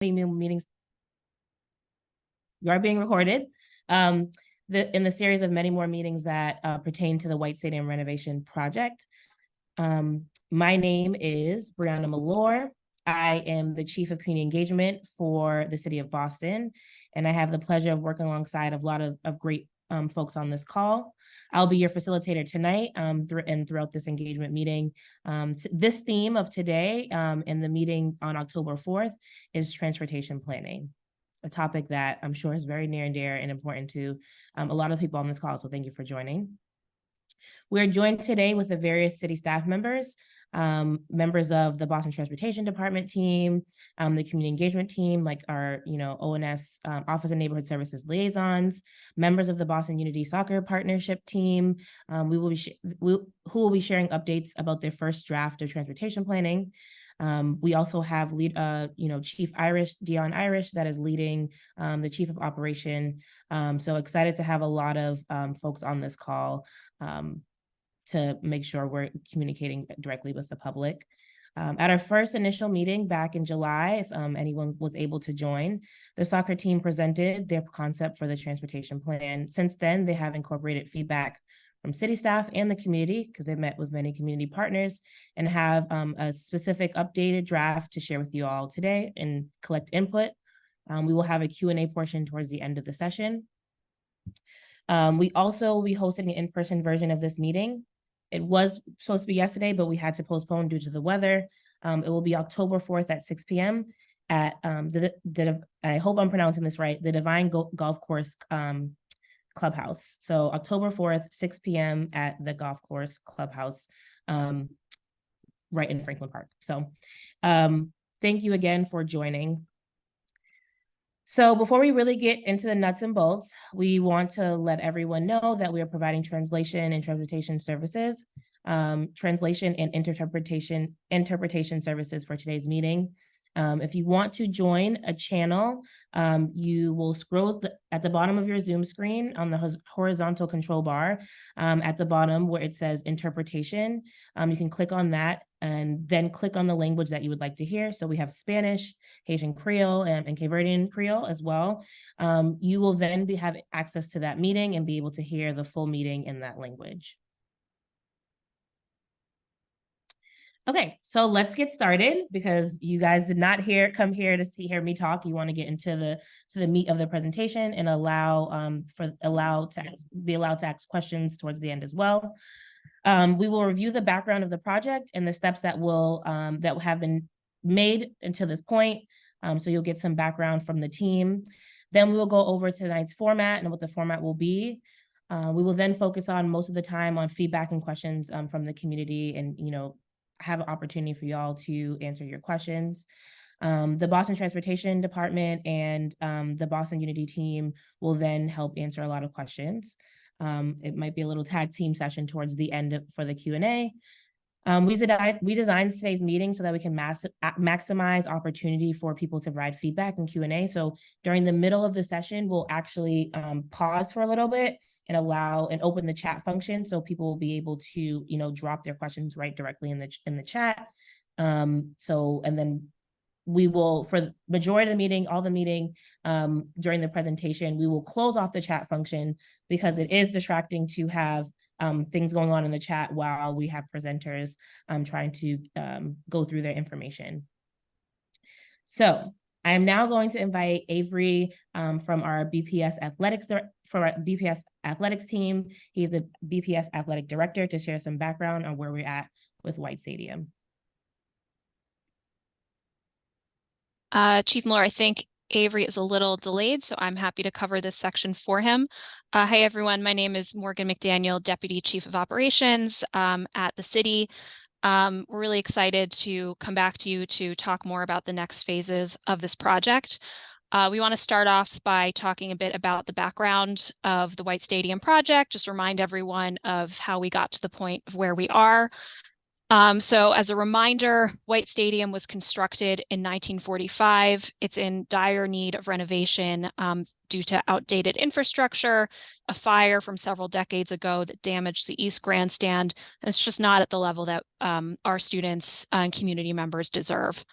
new meetings. You are being recorded. In the series of many more meetings that pertain to the White Stadium renovation project. My name is Brianna Malore. I am the Chief of Community Engagement for the City of Boston, and I have the pleasure of working alongside a lot of great folks on this call. I'll be your facilitator tonight and throughout this engagement meeting. This theme of today in the meeting on October 4th is transportation planning, a topic that I'm sure is very near and dear and important to a lot of people on this call, so thank you for joining. We're joined today with the various city staff members, members of the Boston Transportation Department team, the community engagement team, like our, ONS Office of Neighborhood Services liaisons, members of the Boston Unity Soccer Partnership team, who will be sharing updates about their first draft of transportation planning. We also have Chief Dion Irish, that is leading the Chief of Operation. So excited to have a lot of folks on this call to make sure we're communicating directly with the public. At our first initial meeting back in July, if anyone was able to join, the soccer team presented their concept for the transportation plan. Since then, they have incorporated feedback from city staff and the community, because they've met with many community partners, and have a specific updated draft to share with you all today and collect input. We will have a Q&A portion towards the end of the session. We also will be hosting an in-person version of this meeting. It was supposed to be yesterday, but we had to postpone due to the weather. It will be October 4th at 6 p.m. at I hope I'm pronouncing this right, the Divine Golf Course Clubhouse. So October 4th, 6 p.m. at the Golf Course Clubhouse, right in Franklin Park. So thank you again for joining. So before we really get into the nuts and bolts, we want to let everyone know that we are providing translation and interpretation services, translation and interpretation services for today's meeting. If you want to join a channel, you will scroll at the bottom of your Zoom screen on the horizontal control bar at the bottom where it says interpretation. You can click on that and then click on the language that you would like to hear. So we have Spanish, Haitian Creole, and Cape Verdean Creole as well. You will then have access to that meeting and be able to hear the full meeting in that language. Okay, so let's get started, because you guys did not come here to hear me talk. You want to get into the meat of the presentation and be allowed to ask questions towards the end as well. We will review the background of the project and the steps that have been made until this point. So you'll get some background from the team. Then we will go over tonight's format and what the format will be. We will then focus on most of the time on feedback and questions from the community, and have an opportunity for y'all to answer your questions. The Boston Transportation Department and the Boston Unity team will then help answer a lot of questions. It might be a little tag team session towards the end for the Q&A. We designed today's meeting so that we can maximize opportunity for people to provide feedback and Q&A. So during the middle of the session, we'll actually pause for a little bit and open the chat function, so people will be able to drop their questions right directly in the chat. And then we will, for the majority of the meeting, all the meeting, during the presentation, we will close off the chat function, because it is distracting to have things going on in the chat while we have presenters trying to go through their information. So I am now going to invite Avery from our BPS athletics team. He's the BPS athletic director, to share some background on where we're at with White Stadium. Chief Malore, I think Avery is a little delayed, so I'm happy to cover this section for him. Hi, everyone. My name is Morgan McDaniel, Deputy Chief of Operations at the city. We're really excited to come back to you to talk more about the next phases of this project. We want to start off by talking a bit about the background of the White Stadium project, just remind everyone of how we got to the point of where we are. So as a reminder, White Stadium was constructed in 1945. It's in dire need of renovation due to outdated infrastructure, a fire from several decades ago that damaged the East Grandstand, and it's just not at the level that our students and community members deserve.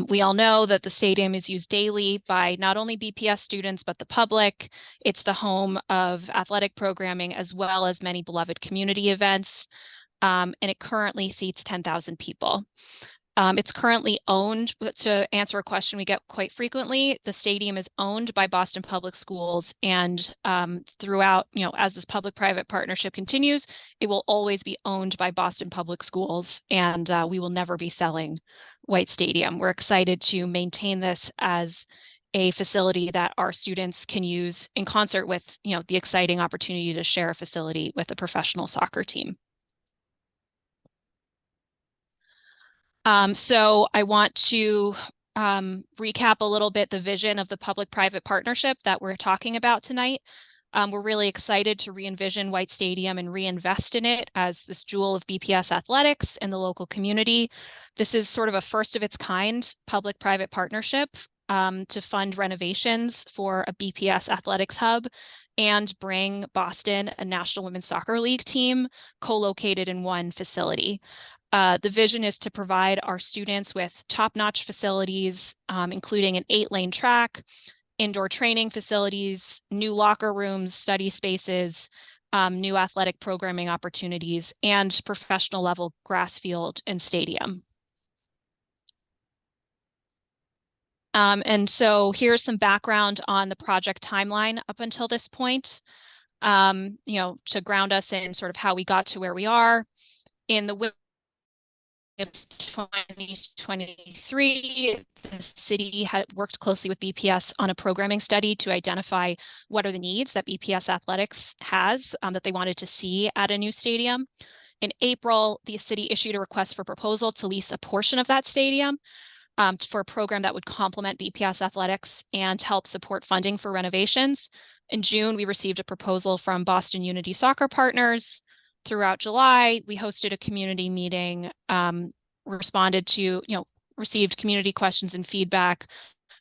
We all know that the stadium is used daily by not only BPS students, but the public. It's the home of athletic programming as well as many beloved community events. And it currently seats 10,000 people. It's currently owned, to answer a question we get quite frequently, the stadium is owned by Boston Public Schools, and throughout, as this public-private partnership continues, it will always be owned by Boston Public Schools, and we will never be selling White Stadium. We're excited to maintain this as a facility that our students can use in concert with, the exciting opportunity to share a facility with a professional soccer team. So I want to recap a little bit the vision of the public-private partnership that we're talking about tonight. We're really excited to re-envision White Stadium and reinvest in it as this jewel of BPS athletics in the local community. This is sort of a first of its kind public-private partnership to fund renovations for a BPS athletics hub and bring Boston a National Women's Soccer League team co-located in one facility. The vision is to provide our students with top-notch facilities, including an 8-lane track, indoor training facilities, new locker rooms, study spaces, new athletic programming opportunities, and professional level grass field and stadium. And so here's some background on the project timeline up until this point, to ground us in sort of how we got to where we are. In the of 2023, the city had worked closely with BPS on a programming study to identify what are the needs that BPS athletics has that they wanted to see at a new stadium. In April, the city issued a request for proposal to lease a portion of that stadium for a program that would complement BPS athletics and help support funding for renovations. In June, we received a proposal from Boston Unity Soccer Partners. Throughout July, we hosted a community meeting, responded to, received community questions and feedback,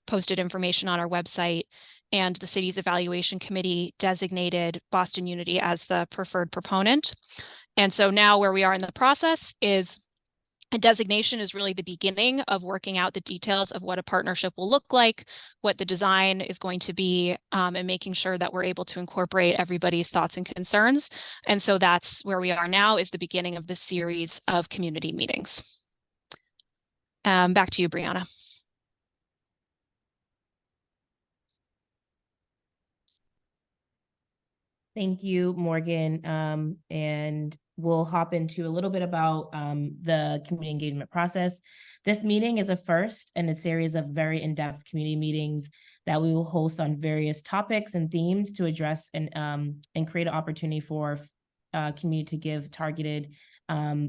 posted information on our website, and the city's evaluation committee designated Boston Unity as the preferred proponent. And so now where we are in the process is a designation is really the beginning of working out the details of what a partnership will look like, what the design is going to be, and making sure that we're able to incorporate everybody's thoughts and concerns. And so that's where we are now, is the beginning of this series of community meetings. Back to you, Brianna. Thank you, Morgan. And we'll hop into a little bit about the community engagement process. This meeting is a first in a series of very in-depth community meetings that we will host on various topics and themes to address and create an opportunity for community to give targeted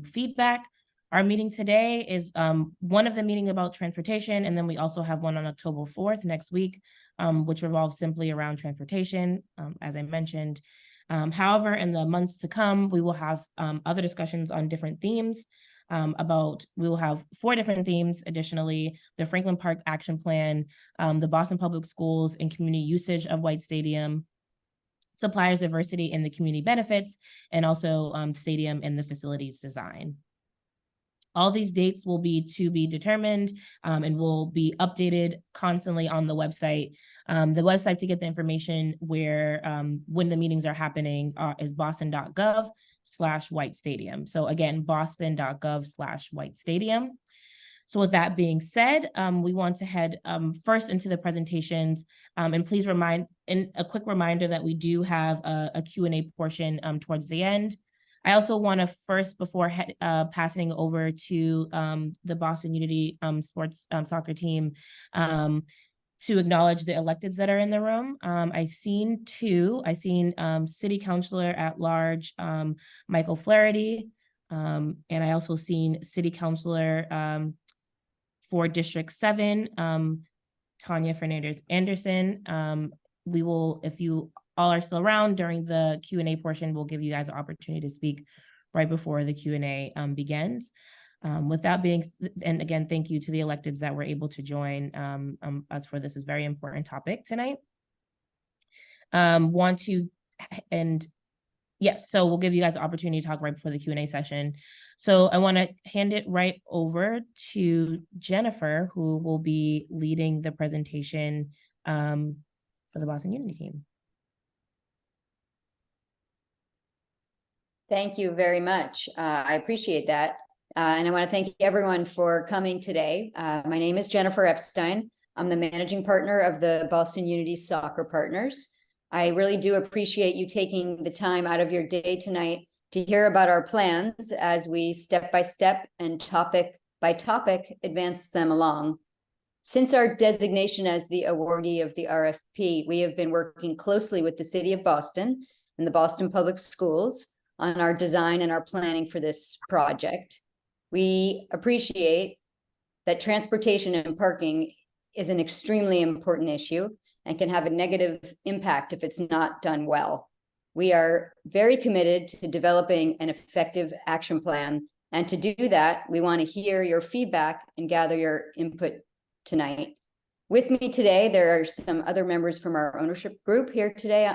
feedback. Our meeting today is one of the meeting about transportation, and then we also have one on October 4th next week, which revolves simply around transportation, as I mentioned. However, in the months to come, we will have other discussions on different themes. We will have 4 different themes. Additionally, the Franklin Park Action Plan, the Boston Public Schools and community usage of White Stadium, suppliers diversity and the community benefits, and also stadium and the facilities design. All these dates will be to be determined and will be updated constantly on the website. The website to get the information where when the meetings are happening is boston.gov/White Stadium. So again, boston.gov/White Stadium. So with that being said, we want to head first into the presentations, and please a quick reminder that we do have a Q&A portion towards the end. I also want to first, before passing over to the Boston Unity sports soccer team, to acknowledge the electeds that are in the room. I've seen 2. I've seen City Councilor at Large, Michael Flaherty, and I also seen City Councilor for District 7, Tanya Fernandez Anderson. We will, if you all are still around during the Q&A portion, we'll give you guys an opportunity to speak right before the Q&A begins. With that being, and again, thank you to the electeds that were able to join us for this very important topic tonight. Want to, and Yes, so we'll give you guys the opportunity to talk right before the Q&A session. So I want to hand it right over to Jennifer, who will be leading the presentation for the Boston Unity team. Thank you very much. I appreciate that. And I want to thank everyone for coming today. My name is Jennifer Epstein. I'm the managing partner of the Boston Unity Soccer Partners. I really do appreciate you taking the time out of your day tonight to hear about our plans as we step by step and topic by topic advance them along. Since our designation as the awardee of the RFP, we have been working closely with the City of Boston and the Boston Public Schools on our design and our planning for this project. We appreciate that transportation and parking is an extremely important issue and can have a negative impact if it's not done well. We are very committed to developing an effective action plan. And to do that, we want to hear your feedback and gather your input tonight. With me today, there are some other members from our ownership group here today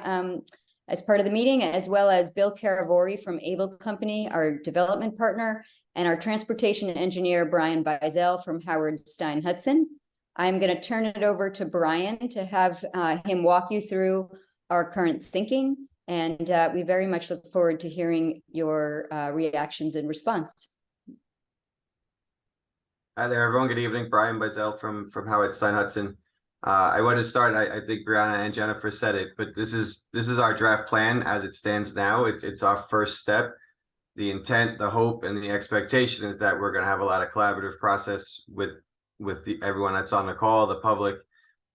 as part of the meeting, as well as Bill Caravori from Able Company, our development partner, and our transportation engineer, Brian Bizel from Howard Stein Hudson. I'm going to turn it over to Brian to have him walk you through our current thinking, and we very much look forward to hearing your reactions and response. Hi there, everyone. Good evening. Brian Bizel from Howard Stein Hudson. I want to start. I think Brianna and Jennifer said it, but this is our draft plan as it stands now. It's our first step. The intent, the hope, and the expectation is that we're going to have a lot of collaborative process with everyone that's on the call, the public,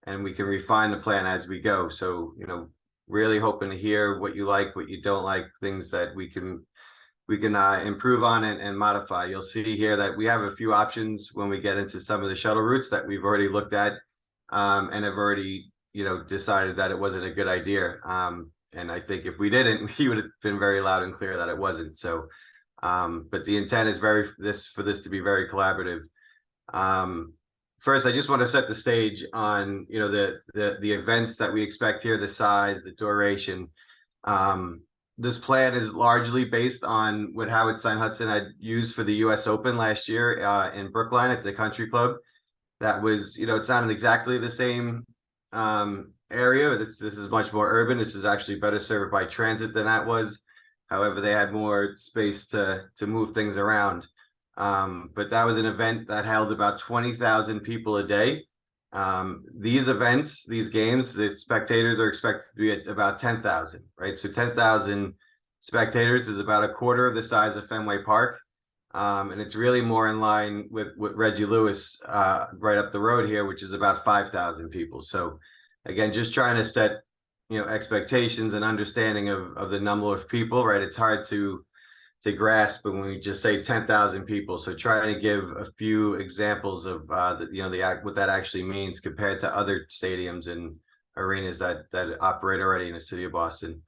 and we can refine the plan as we go. So, really hoping to hear what you like, what you don't like, things that we can improve on and modify. You'll see here that we have a few options when we get into some of the shuttle routes that we've already looked at and have already, decided that it wasn't a good idea. And I think if we didn't, he would have been very loud and clear that it wasn't. So, but the intent is for this to be very collaborative. First, I just want to set the stage on, the events that we expect here, the size, the duration. This plan is largely based on what Howard Stein Hudson had used for the US Open last year in Brookline at the Country Club. That was, it's not exactly the same area. This is much more urban. This is actually better served by transit than that was. However, they had more space to move things around. But that was an event that held about 20,000 people a day. These events, these games, the spectators are expected to be at about 10,000, right? So 10,000 spectators is about a quarter of the size of Fenway Park. And it's really more in line with Reggie Lewis right up the road here, which is about 5,000 people. So again, just trying to set, expectations and understanding of the number of people, right? It's hard to grasp when we just say 10,000 people. So trying to give a few examples of what that actually means compared to other stadiums and arenas that operate already in the city of Boston.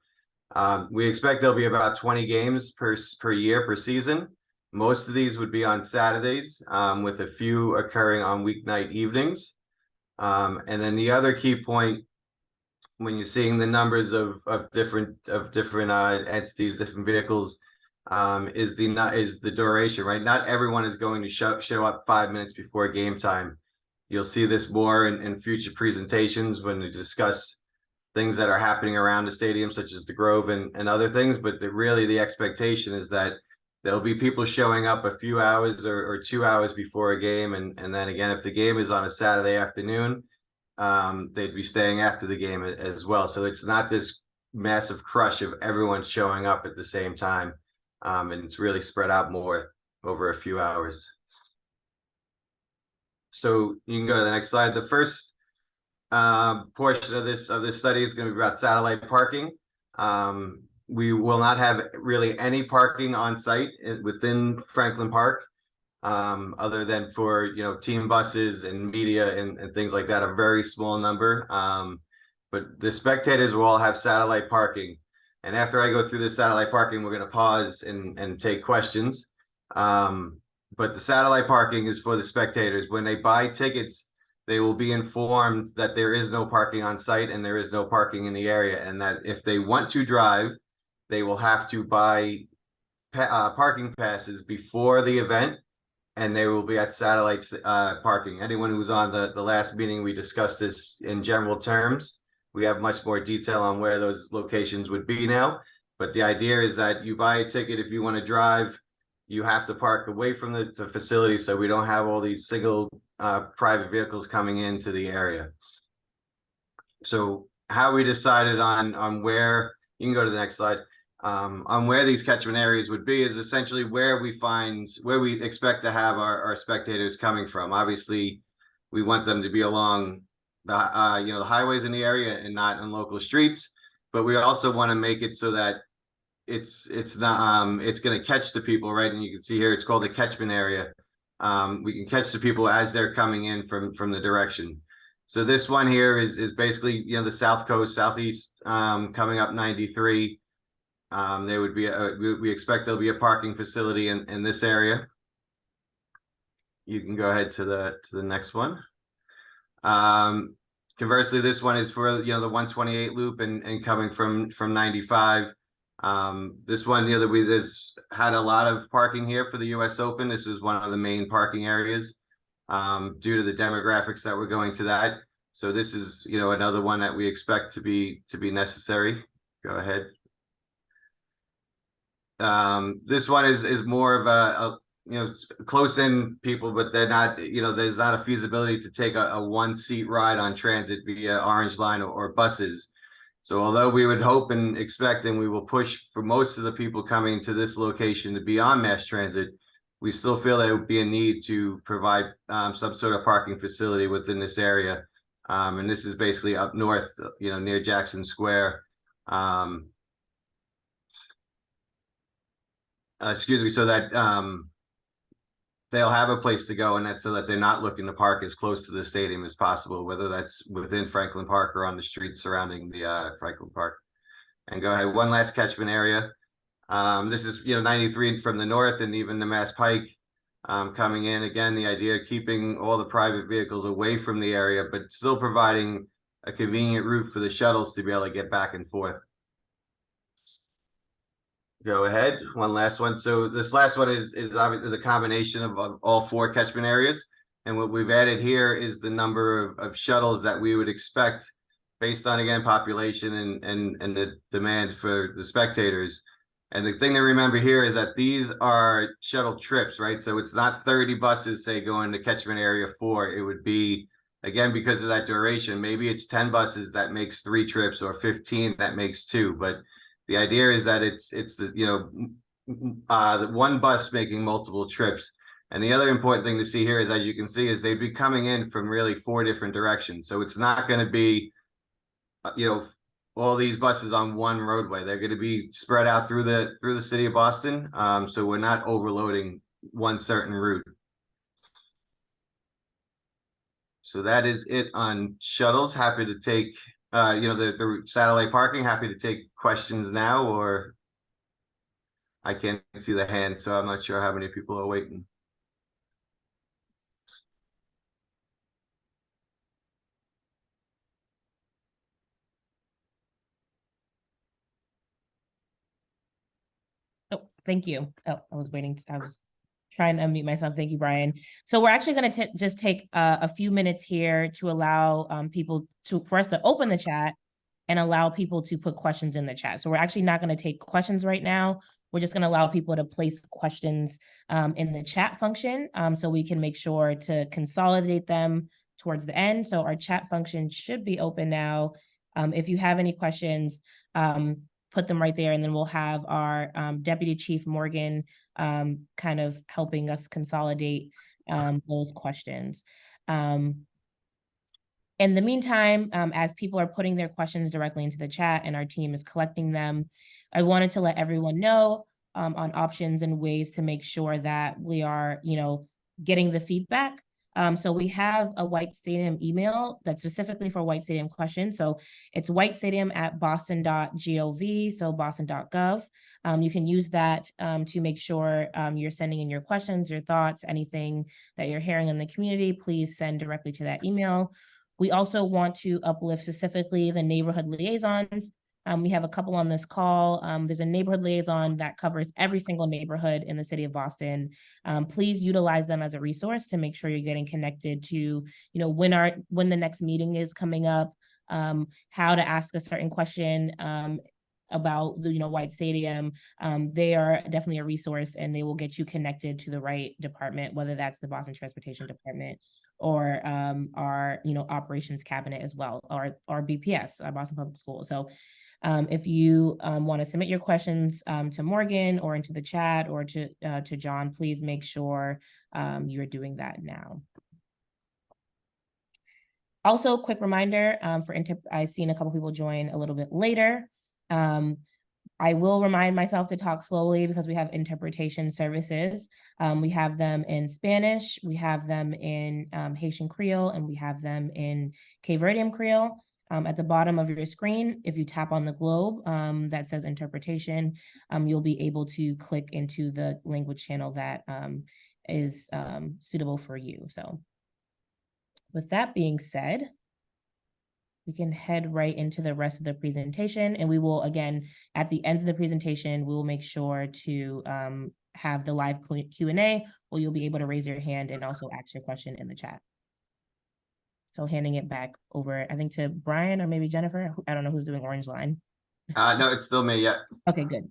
We expect there'll be about 20 games per year per season. Most of these would be on Saturdays, with a few occurring on weeknight evenings. And then the other key point, when you're seeing the numbers of different entities, different vehicles, is the duration, right? Not everyone is going to show up 5 minutes before game time. You'll see this more in future presentations when we discuss things that are happening around the stadium, such as the Grove and other things. But really the expectation is that there'll be people showing up a few hours or 2 hours before a game. And then again, if the game is on a Saturday afternoon, they'd be staying after the game as well. So it's not this massive crush of everyone showing up at the same time. And it's really spread out more over a few hours. So you can go to the next slide. The first portion of this study is going to be about satellite parking. We will not have really any parking on site within Franklin Park, other than for team buses and media and things like that, a very small number. But the spectators will all have satellite parking. And after I go through this satellite parking, we're going to pause and take questions. But the satellite parking is for the spectators. When they buy tickets, they will be informed that there is no parking on site and there is no parking in the area, and that if they want to drive, they will have to buy parking passes before the event, and they will be at satellite parking. Anyone who was on the last meeting, we discussed this in general terms. We have much more detail on where those locations would be now. But the idea is that you buy a ticket if you want to drive, you have to park away from the facility so we don't have all these single private vehicles coming into the area. So how we decided on where, you can go to the next slide, on where these catchment areas would be is essentially where we expect to have our spectators coming from. Obviously, we want them to be along the the highways in the area and not on local streets, but we also want to make it so that it's not it's going to catch the people, right? And you can see here it's called the catchment area. We can catch the people as they're coming in from the direction. So this one here is basically the south coast, southeast, coming up 93. There would be we expect there'll be a parking facility in this area. You can go ahead to the next one. Conversely, this one is for the 128 loop and coming from 95. This one there's had a lot of parking here for the US Open. This is one of the main parking areas due to the demographics that we're going to that. So this is another one that we expect to be necessary. Go ahead. This one is more of a close in people, but they're not, there's not a feasibility to take a one seat ride on transit via Orange Line or buses. So although we would hope and expect, and we will push for most of the people coming to this location to be on mass transit, we still feel there would be a need to provide some sort of parking facility within this area. And this is basically up north, near Jackson Square. Excuse me, so that they'll have a place to go, and that's so that they're not looking to park as close to the stadium as possible, whether that's within Franklin Park or on the streets surrounding the Franklin Park. And go ahead, one last catchment area. This is 93 from the north, and even the Mass Pike coming in. Again, the idea of keeping all the private vehicles away from the area, but still providing a convenient route for the shuttles to be able to get back and forth. Go ahead, one last one. So this last one is obviously the combination of all four catchment areas. And what we've added here is the number of shuttles that we would expect based on, again, population and the demand for the spectators. And the thing to remember here is that these are shuttle trips, right? So it's not 30 buses, say, going to catchment area 4. It would be, again, because of that duration, maybe it's 10 buses that makes 3 trips or 15 that makes 2. But the idea is that it's the the one bus making multiple trips. And the other important thing to see here is, as you can see, is they'd be coming in from really 4 different directions. So it's not going to be all these buses on one roadway. They're going to be spread out through the city of Boston. So we're not overloading one certain route. So that is it on shuttles. Happy to take the satellite parking. Happy to take questions now, or I can't see the hand, so I'm not sure how many people are waiting. Oh, thank you. Oh, I was waiting. I was trying to unmute myself. Thank you, Brian. So we're actually going to just take a few minutes here to allow people for us to open the chat and allow people to put questions in the chat. So we're actually not going to take questions right now. We're just going to allow people to place questions in the chat function so we can make sure to consolidate them towards the end. So our chat function should be open now. If you have any questions, put them right there, and then we'll have our Deputy Chief Morgan kind of helping us consolidate those questions. In the meantime, as people are putting their questions directly into the chat and our team is collecting them, I wanted to let everyone know on options and ways to make sure that we are, getting the feedback. So we have a White Stadium email that's specifically for White Stadium questions. So it's whitestadium@boston.gov, so boston.gov. You can use that to make sure you're sending in your questions, your thoughts, anything that you're hearing in the community. Please send directly to that email. We also want to uplift specifically the neighborhood liaisons We have a couple on this call. There's a neighborhood liaison that covers every single neighborhood in the city of Boston. Please utilize them as a resource to make sure you're getting connected to, when the next meeting is coming up, how to ask a certain question about the White Stadium. They are definitely a resource, and they will get you connected to the right department, whether that's the Boston Transportation Department or our operations cabinet as well, or BPS, our Boston Public Schools. So if you want to submit your questions to Morgan or into the chat or to John, please make sure you're doing that now. Also, quick reminder I've seen a couple people join a little bit later. I will remind myself to talk slowly because we have interpretation services. We have them in Spanish, we have them in Haitian Creole, and we have them in Cape Verdean Creole. At the bottom of your screen, if you tap on the globe that says interpretation, you'll be able to click into the language channel that is suitable for you. So with that being said, we can head right into the rest of the presentation, and we will, again, at the end of the presentation, we will make sure to have the live Q&A, where you'll be able to raise your hand and also ask your question in the chat. So handing it back over, I think, to Brian or maybe Jennifer. I don't know who's doing orange line. No, it's still me. Yeah. Okay, good.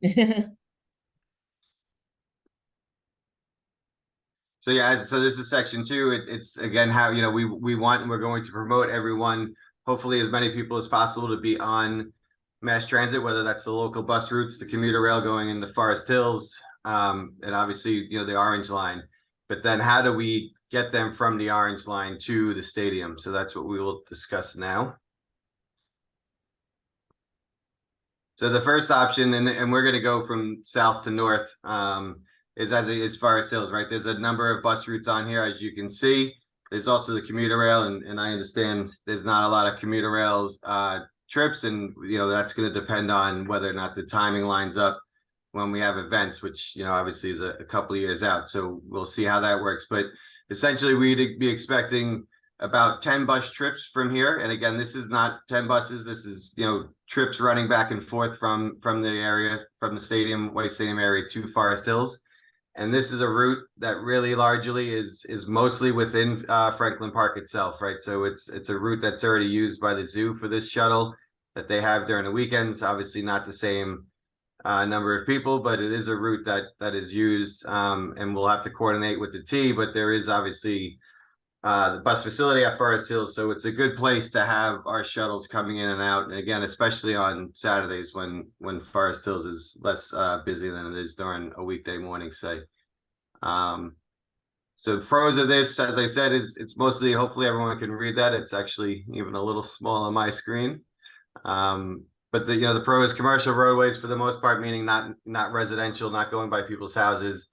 So yeah, so this is section 2. It's again how we're going to promote everyone, hopefully as many people as possible, to be on mass transit, whether that's the local bus routes, the commuter rail going into Forest Hills, and obviously the Orange Line. But then how do we get them from the Orange Line to the stadium? So that's what we will discuss now. So the first option, and we're going to go from south to north, is Forest Hills, right? There's a number of bus routes on here, as you can see. There's also the commuter rail, and I understand there's not a lot of commuter rails trips, and that's going to depend on whether or not the timing lines up when we have events, which obviously is a couple of years out. So we'll see how that works. But essentially, we'd be expecting about 10 bus trips from here. And again, this is not 10 buses. This is trips running back and forth from the area, from the stadium, White Stadium area, to Forest Hills. And this is a route that really largely is mostly within Franklin Park itself, right? So it's a route that's already used by the zoo for this shuttle that they have during the weekends. Obviously not the same number of people, but it is a route that is used, and we'll have to coordinate with the T, but there is obviously the bus facility at Forest Hills. So it's a good place to have our shuttles coming in and out. And again, especially on Saturdays when Forest Hills is less busy than it is during a weekday morning, say. So the pros of this, as I said, is it's mostly, hopefully everyone can read that. It's actually even a little small on my screen. But the pro is commercial roadways for the most part, meaning not residential, not going by people's houses.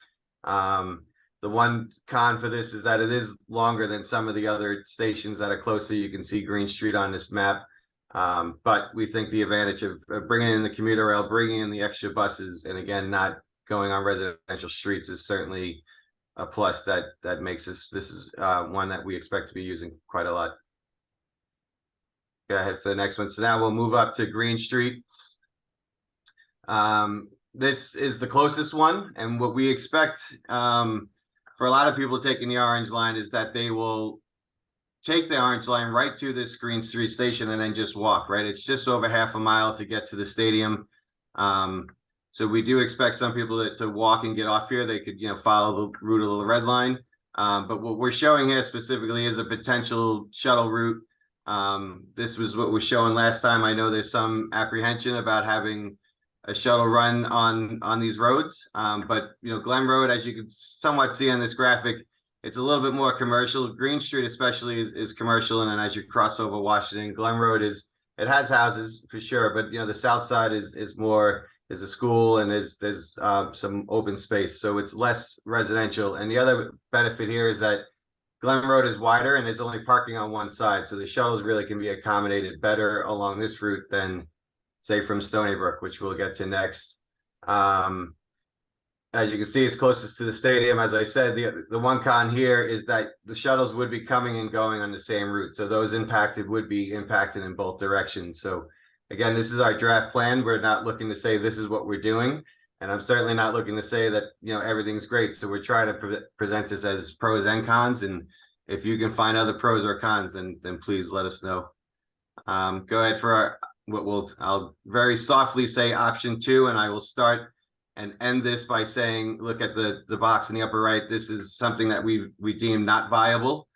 The one con for this is that it is longer than some of the other stations that are closer. You can see Green Street on this map. But we think the advantage of bringing in the commuter rail, bringing in the extra buses, and again, not going on residential streets is certainly a plus that makes this is one that we expect to be using quite a lot. Go ahead for the next one. So now we'll move up to Green Street. This is the closest one, and what we expect for a lot of people taking the Orange Line is that they will take the Orange Line right to this Green Street station and then just walk, right? It's just over half a mile to get to the stadium. So we do expect some people to walk and get off here. They could, follow the route of the Red Line. But what we're showing here specifically is a potential shuttle route. This was what was shown last time. I know there's some apprehension about having a shuttle run on these roads. But Glen Road, as you can somewhat see on this graphic, it's a little bit more commercial. Green Street especially is commercial, and then as you cross over Washington, Glen Road it has houses for sure, but the south side is a school, and there's some open space, so it's less residential. And the other benefit here is that Glen Road is wider and there's only parking on one side, so the shuttles really can be accommodated better along this route than, say, from Stony Brook, which we'll get to next. As you can see, it's closest to the stadium. As I said, the one con here is that the shuttles would be coming and going on the same route, so those impacted would be impacted in both directions. So again, this is our draft plan. We're not looking to say this is what we're doing. And I'm certainly not looking to say that, everything's great. So we're trying to present this as pros and cons. And if you can find other pros or cons, then please let us know. Go ahead for I'll very softly say option 2, and I will start and end this by saying, look at the box in the upper right. This is something that we deem not viable.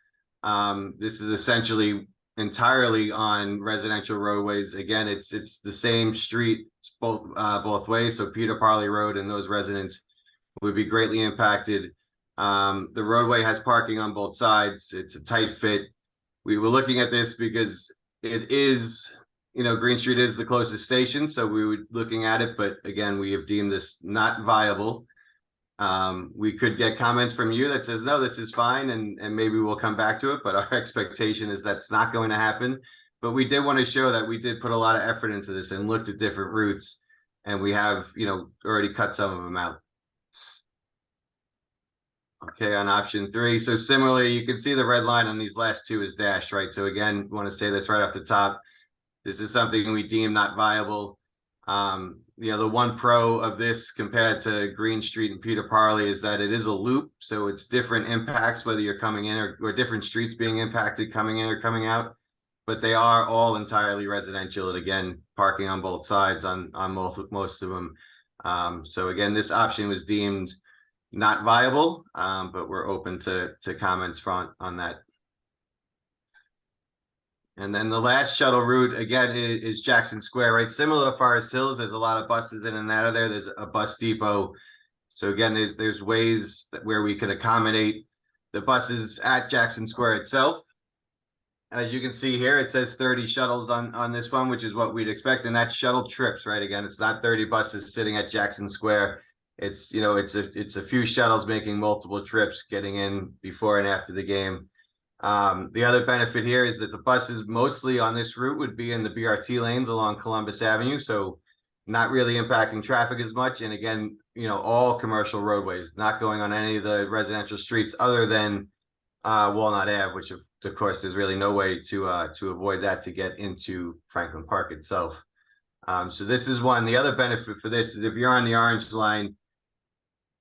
This is essentially entirely on residential roadways. Again, it's the same street both ways. So Peter Parley Road and those residents would be greatly impacted. The roadway has parking on both sides. It's a tight fit. We were looking at this because it is, Green Street is the closest station, so we were looking at it, but again, we have deemed this not viable. We could get comments from you that says, no, this is fine, and maybe we'll come back to it, but our expectation is that's not going to happen. But we did want to show that we did put a lot of effort into this and looked at different routes, and we have, already cut some of them out. Okay, on option 3. So similarly, you can see the red line on these last 2 is dashed, right? So again, want to say this right off the top. This is something we deem not viable. The one pro of this compared to Green Street and Peter Parley is that it is a loop. So it's different impacts, whether you're coming in or different streets being impacted coming in or coming out. But they are all entirely residential. And again, parking on both sides on most of them. So again, this option was deemed not viable, but we're open to comments on that. And then the last shuttle route, again, is Jackson Square, right? Similar to Forest Hills, there's a lot of buses in and out of there. There's a bus depot. So again, there's ways where we can accommodate the buses at Jackson Square itself. As you can see here, it says 30 shuttles on this one, which is what we'd expect. And that's shuttle trips, right? Again, it's not 30 buses sitting at Jackson Square. It's, it's a few shuttles making multiple trips, getting in before and after the game. The other benefit here is that the buses mostly on this route would be in the BRT lanes along Columbus Avenue. So not really impacting traffic as much. And again, all commercial roadways, not going on any of the residential streets other than Walnut Ave, which of course there's really no way to avoid that to get into Franklin Park itself. So this is one. The other benefit for this is if you're on the orange line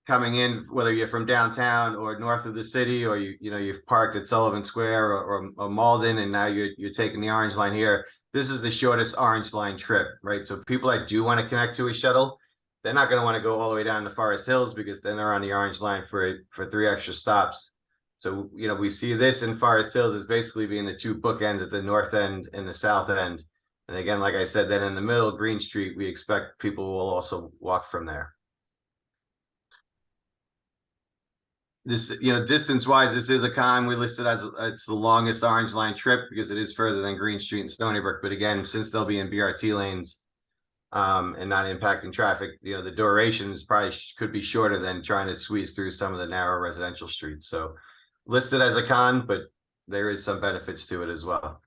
coming in, whether you're from downtown or north of the city, or you've parked at Sullivan Square or Malden, and now you're taking the orange line here. This is the shortest orange line trip, right? So people that do want to connect to a shuttle, they're not going to want to go all the way down to Forest Hills because then they're on the orange line for 3 extra stops. So we see this in Forest Hills as basically being the 2 bookends at the north end and the south end. And again, like I said, then in the middle, Green Street, we expect people will also walk from there. This, distance wise, this is a con. We listed as it's the longest orange line trip because it is further than Green Street and Stony Brook. But again, since they'll be in BRT lanes and not impacting traffic, the durations probably could be shorter than trying to squeeze through some of the narrow residential streets. So listed as a con, but there is some benefits to it as well.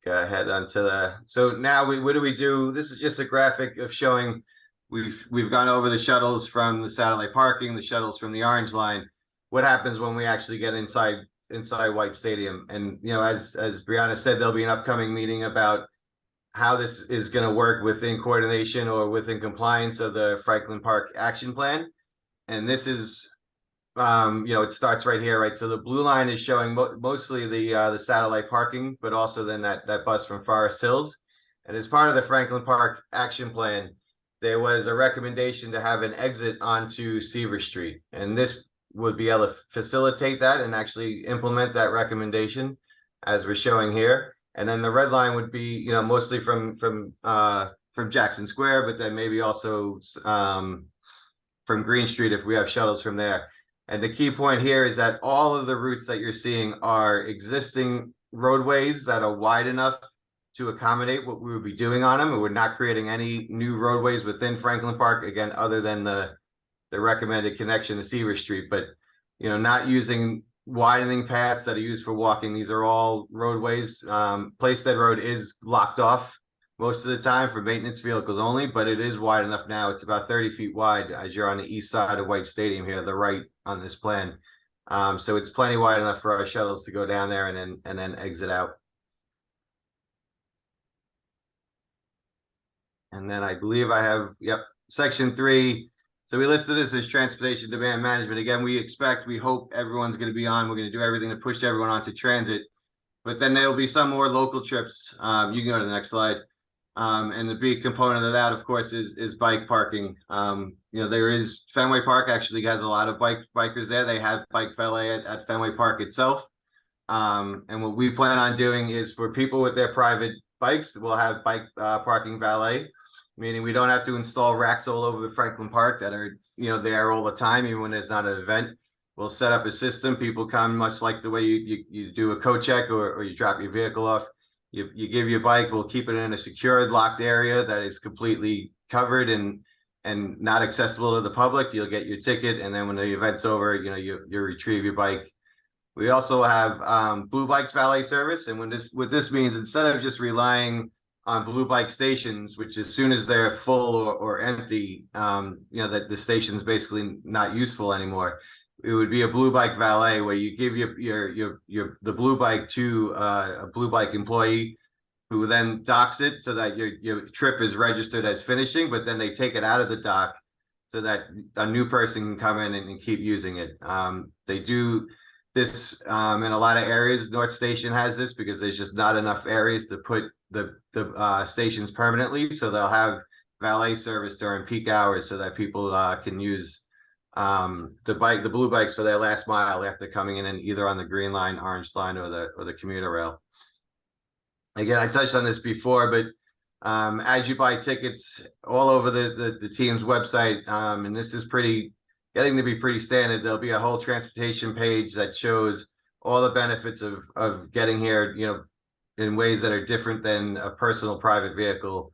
Go ahead onto so now what do we do? This is just a graphic of showing we've gone over the shuttles from the satellite parking, the shuttles from the orange line. What happens when we actually get inside White Stadium? And as Brianna said, there'll be an upcoming meeting about how this is going to work within coordination or within compliance of the Franklin Park Action Plan. And this is it starts right here, right? So the blue line is showing mostly the satellite parking, but also then that bus from Forest Hills. And as part of the Franklin Park Action Plan, there was a recommendation to have an exit onto Seaver Street. And this would be able to facilitate that and actually implement that recommendation as we're showing here. And then the red line would be, mostly from Jackson Square, but then maybe also from Green Street if we have shuttles from there. And the key point here is that all of the routes that you're seeing are existing roadways that are wide enough to accommodate what we would be doing on them. And we're not creating any new roadways within Franklin Park, again, other than the recommended connection to Seaver Street, but, not using widening paths that are used for walking. These are all roadways. Placestead Road is locked off most of the time for maintenance vehicles only, but it is wide enough now. It's about 30 feet wide as you're on the east side of White Stadium here, the right on this plan. So it's plenty wide enough for our shuttles to go down there and then exit out. And then I believe I have, yep, section 3. So we listed this as transportation demand management. Again, we hope everyone's going to be on. We're going to do everything to push everyone onto transit. But then there'll be some more local trips. You can go to the next slide. And the big component of that, of course, is bike parking. There is Fenway Park actually has a lot of bikers there. They have bike valet at Fenway Park itself. And what we plan on doing is for people with their private bikes, we'll have bike parking valet, meaning we don't have to install racks all over Franklin Park that are, there all the time, even when there's not an event. We'll set up a system. People come much like the way you do a code check or you drop your vehicle off. You give your bike, we'll keep it in a secured, locked area that is completely covered and not accessible to the public. You'll get your ticket, and then when the event's over, you retrieve your bike. We also have Blue Bikes valet service, and what this means, instead of just relying on Blue Bike stations, which as soon as they're full or empty, that the station's basically not useful anymore. It would be a Blue Bike valet where you give the Blue Bike to a Blue Bike employee who then docks it so that your trip is registered as finishing, but then they take it out of the dock so that a new person can come in and keep using it. They do this in a lot of areas. North Station has this because there's just not enough areas to put the stations permanently. So they'll have valet service during peak hours so that people can use the Blue Bikes for their last mile after coming in and either on the Green Line, Orange Line, or the commuter rail. Again, I touched on this before, but as you buy tickets all over the team's website, and this is getting to be pretty standard, there'll be a whole transportation page that shows all the benefits of getting here, in ways that are different than a personal private vehicle.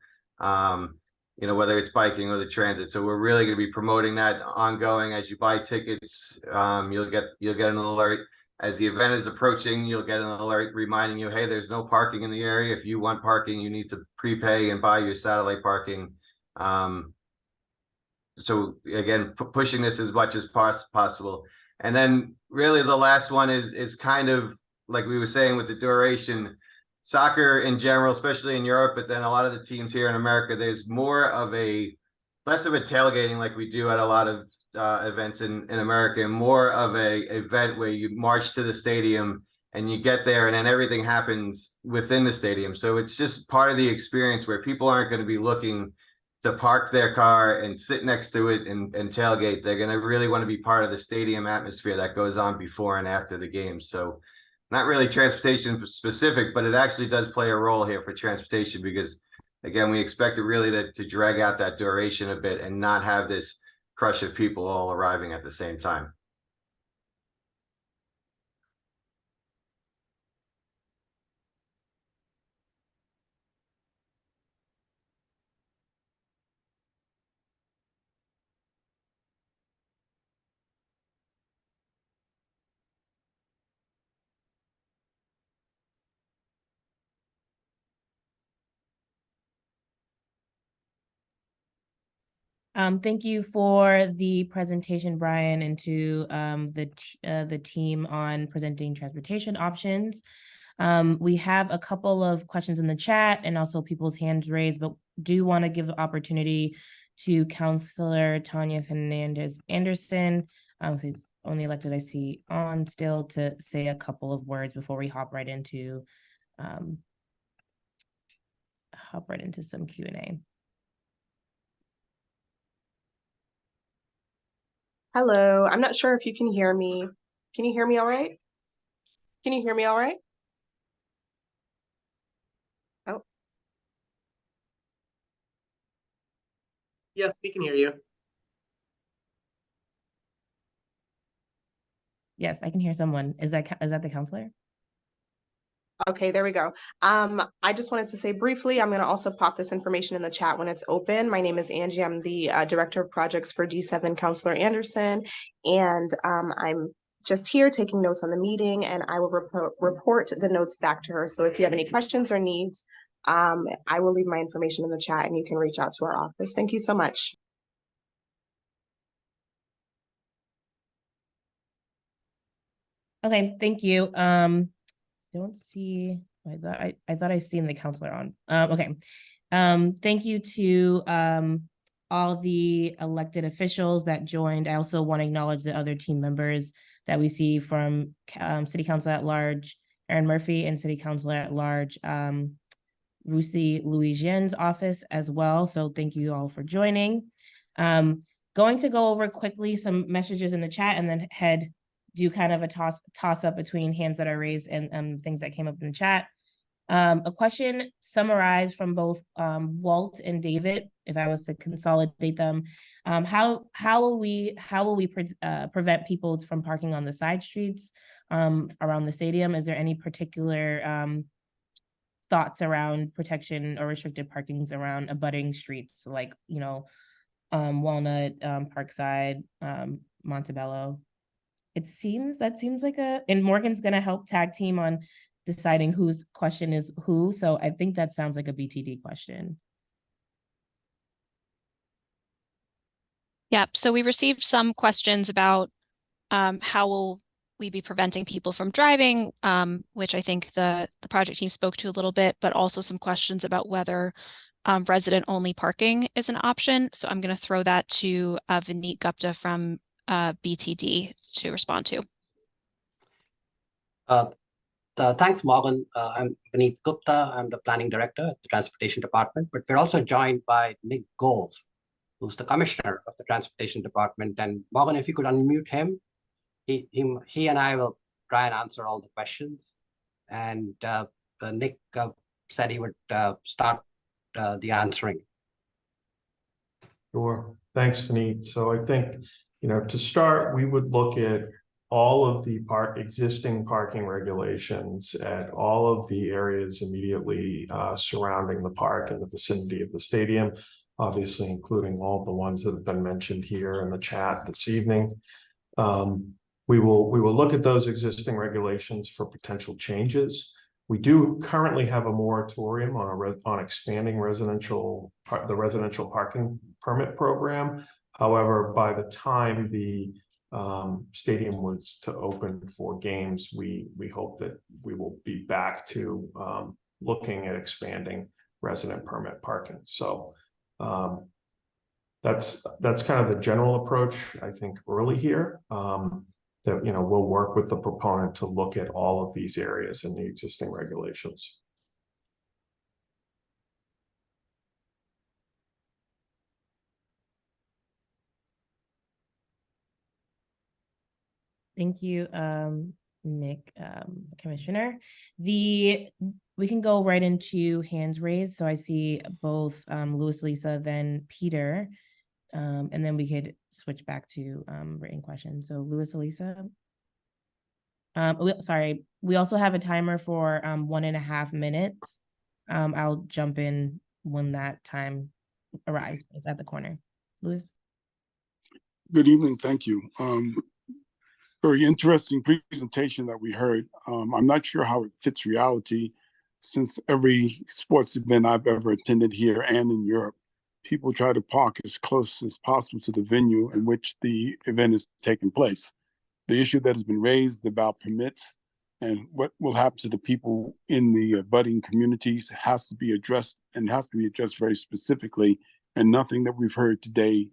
Whether it's biking or the transit. So we're really going to be promoting that ongoing. As you buy tickets, you'll get an alert. As the event is approaching, you'll get an alert reminding you, hey, there's no parking in the area. If you want parking, you need to prepay and buy your satellite parking. So again, pushing this as much as possible. And then really the last one is kind of like we were saying with the duration. Soccer in general, especially in Europe, but then a lot of the teams here in America, there's less of a tailgating like we do at a lot of events in America, and more of a event where you march to the stadium and you get there and then everything happens within the stadium. So it's just part of the experience where people aren't going to be looking to park their car and sit next to it and tailgate. They're going to really want to be part of the stadium atmosphere that goes on before and after the game. So not really transportation specific, but it actually does play a role here for transportation because, again, we expect it really to drag out that duration a bit and not have this crush of people all arriving at the same time. Thank you for the presentation, Brian, and to the team on presenting transportation options. We have a couple of questions in the chat and also people's hands raised, but do want to give the opportunity to Councilor Tanya Fernandez Anderson, who's only elected I see on still, to say a couple of words before we hop right into some Q&A. Hello, I'm not sure if you can hear me. Can you hear me all right? Can you hear me all right? Oh. Yes, we can hear you. Yes, I can hear someone. Is that the counselor? Okay, there we go. I just wanted to say briefly, I'm going to also pop this information in the chat when it's open. My name is Angie. I'm the Director of Projects for D7 Councilor Anderson, and I'm just here taking notes on the meeting, and I will report the notes back to her. So if you have any questions or needs, I will leave my information in the chat and you can reach out to our office. Thank you so much. Okay, thank you. Don't see, I thought I seen the counselor on. Okay. Thank you to all the elected officials that joined. I also want to acknowledge the other team members that we see from City Council at Large, Erin Murphy, and City Council at Large, Ruthie Louisiane's office as well. So thank you all for joining. Going to go over quickly some messages in the chat and then do kind of a toss up between hands that are raised and things that came up in the chat. A question summarized from both Walt and David, if I was to consolidate them. How will we prevent people from parking on the side streets around the stadium? Is there any particular thoughts around protection or restricted parkings around abutting streets, like, you know, Walnut, Parkside, Montebello? That seems like and Morgan's gonna help tag team on deciding whose question is who. So I think that sounds like a BTD question. Yeah, so we received some questions about how will we be preventing people from driving, which I think the project team spoke to a little bit, but also some questions about whether resident-only parking is an option. So I'm going to throw that to Vineet Gupta from BTD to respond to. Thanks, Morgan. I'm Vineet Gupta. I'm the planning director at the Transportation Department, but we're also joined by Nick Gove, who's the commissioner of the Transportation Department. And Morgan, if you could unmute him, he and I will try and answer all the questions. And Nick said he would start the answering. Sure. Thanks, Vineet. So I think, to start, we would look at all of the existing parking regulations at all of the areas immediately surrounding the park in the vicinity of the stadium, obviously including all of the ones that have been mentioned here in the chat this evening. We will look at those existing regulations for potential changes. We do currently have a moratorium on expanding the residential parking permit program. However, by the time the stadium was to open for games, we hope that we will be back to looking at expanding resident permit parking. So that's kind of the general approach, I think, early here. That we'll work with the proponent to look at all of these areas in the existing regulations. Thank you, Nick, Commissioner. We can go right into hands raised. So I see both Louis, Lisa, then Peter, and then we could switch back to written questions. So Louis, Lisa. Sorry, we also have a timer for 1.5 minutes. I'll jump in when that time arrives. It's at the corner. Louis. Good evening. Thank you. Very interesting presentation that we heard. I'm not sure how it fits reality, since every sports event I've ever attended here and in Europe, people try to park as close as possible to the venue in which the event is taking place. The issue that has been raised about permits and what will happen to the people in the abutting communities has to be addressed, and has to be addressed very specifically. And nothing that we've heard today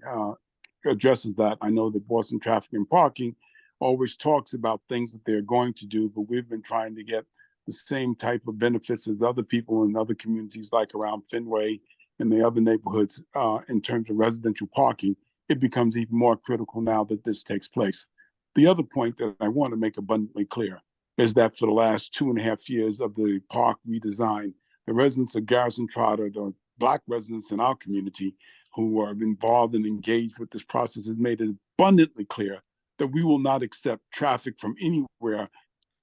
addresses that. I know that Boston Traffic and Parking always talks about things that they're going to do, but we've been trying to get the same type of benefits as other people in other communities, like around Fenway and the other neighborhoods, in terms of residential parking. It becomes even more critical now that this takes place. The other point that I want to make abundantly clear is that for the last 2.5 years of the park redesign, the residents of Garrison Trotter, the Black residents in our community who are involved and engaged with this process, has made it abundantly clear that we will not accept traffic from anywhere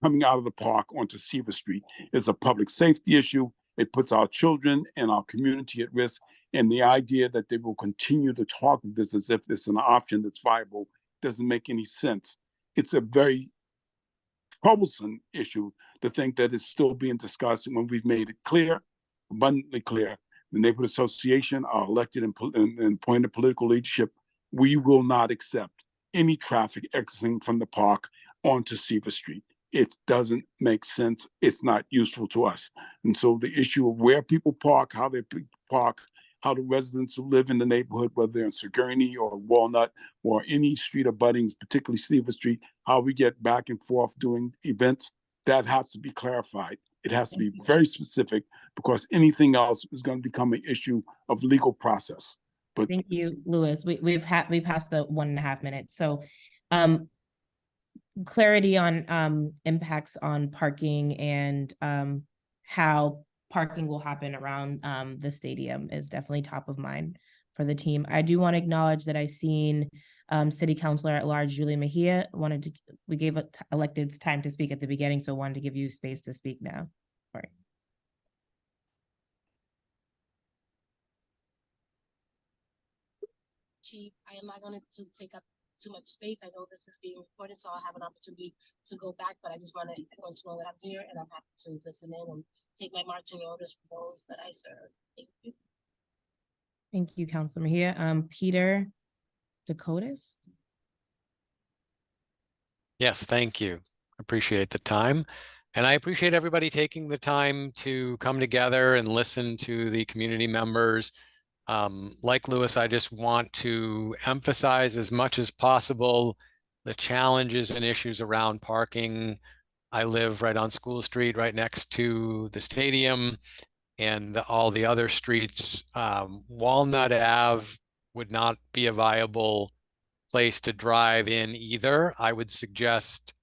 coming out of the park onto Seaver Street. It's a public safety issue. It puts our children and our community at risk. And the idea that they will continue to talk of this as if this is an option that's viable doesn't make any sense. It's a very troublesome issue to think that it's still being discussed when we've made it clear, abundantly clear. The neighborhood association, our elected and appointed political leadership, we will not accept any traffic exiting from the park onto Seaver Street. it doesn't make sense. It's not useful to us. And so the issue of where people park, how they park, how the residents who live in the neighborhood, whether they're in Sigourney or Walnut or any street abutting, particularly Stevens Street, how we get back and forth doing events, that has to be clarified. It has to be very specific, because anything else is going to become an issue of legal process. But Thank you, Louis. We passed the 1.5 minutes. So clarity on impacts on parking and how parking will happen around the stadium is definitely top of mind for the team. I do want to acknowledge that I seen City Councilor at Large Julie Mejia we gave electeds time to speak at the beginning, so wanted to give you space to speak now. All right. Chief, I am not going to take up too much space. I know this is being recorded, so I'll have an opportunity to go back, but I just want everyone to know that I'm here and I'm happy to listen in and take my marching orders for those that I serve. Thank you. Thank you, Councilor Mejia. Peter Dakotas. Yes, thank you. Appreciate the time. And I appreciate everybody taking the time to come together and listen to the community members. Like Louis, I just want to emphasize as much as possible the challenges and issues around parking. I live right on School Street, right next to the stadium and all the other streets. Walnut Ave would not be a viable place to drive in either. I would suggest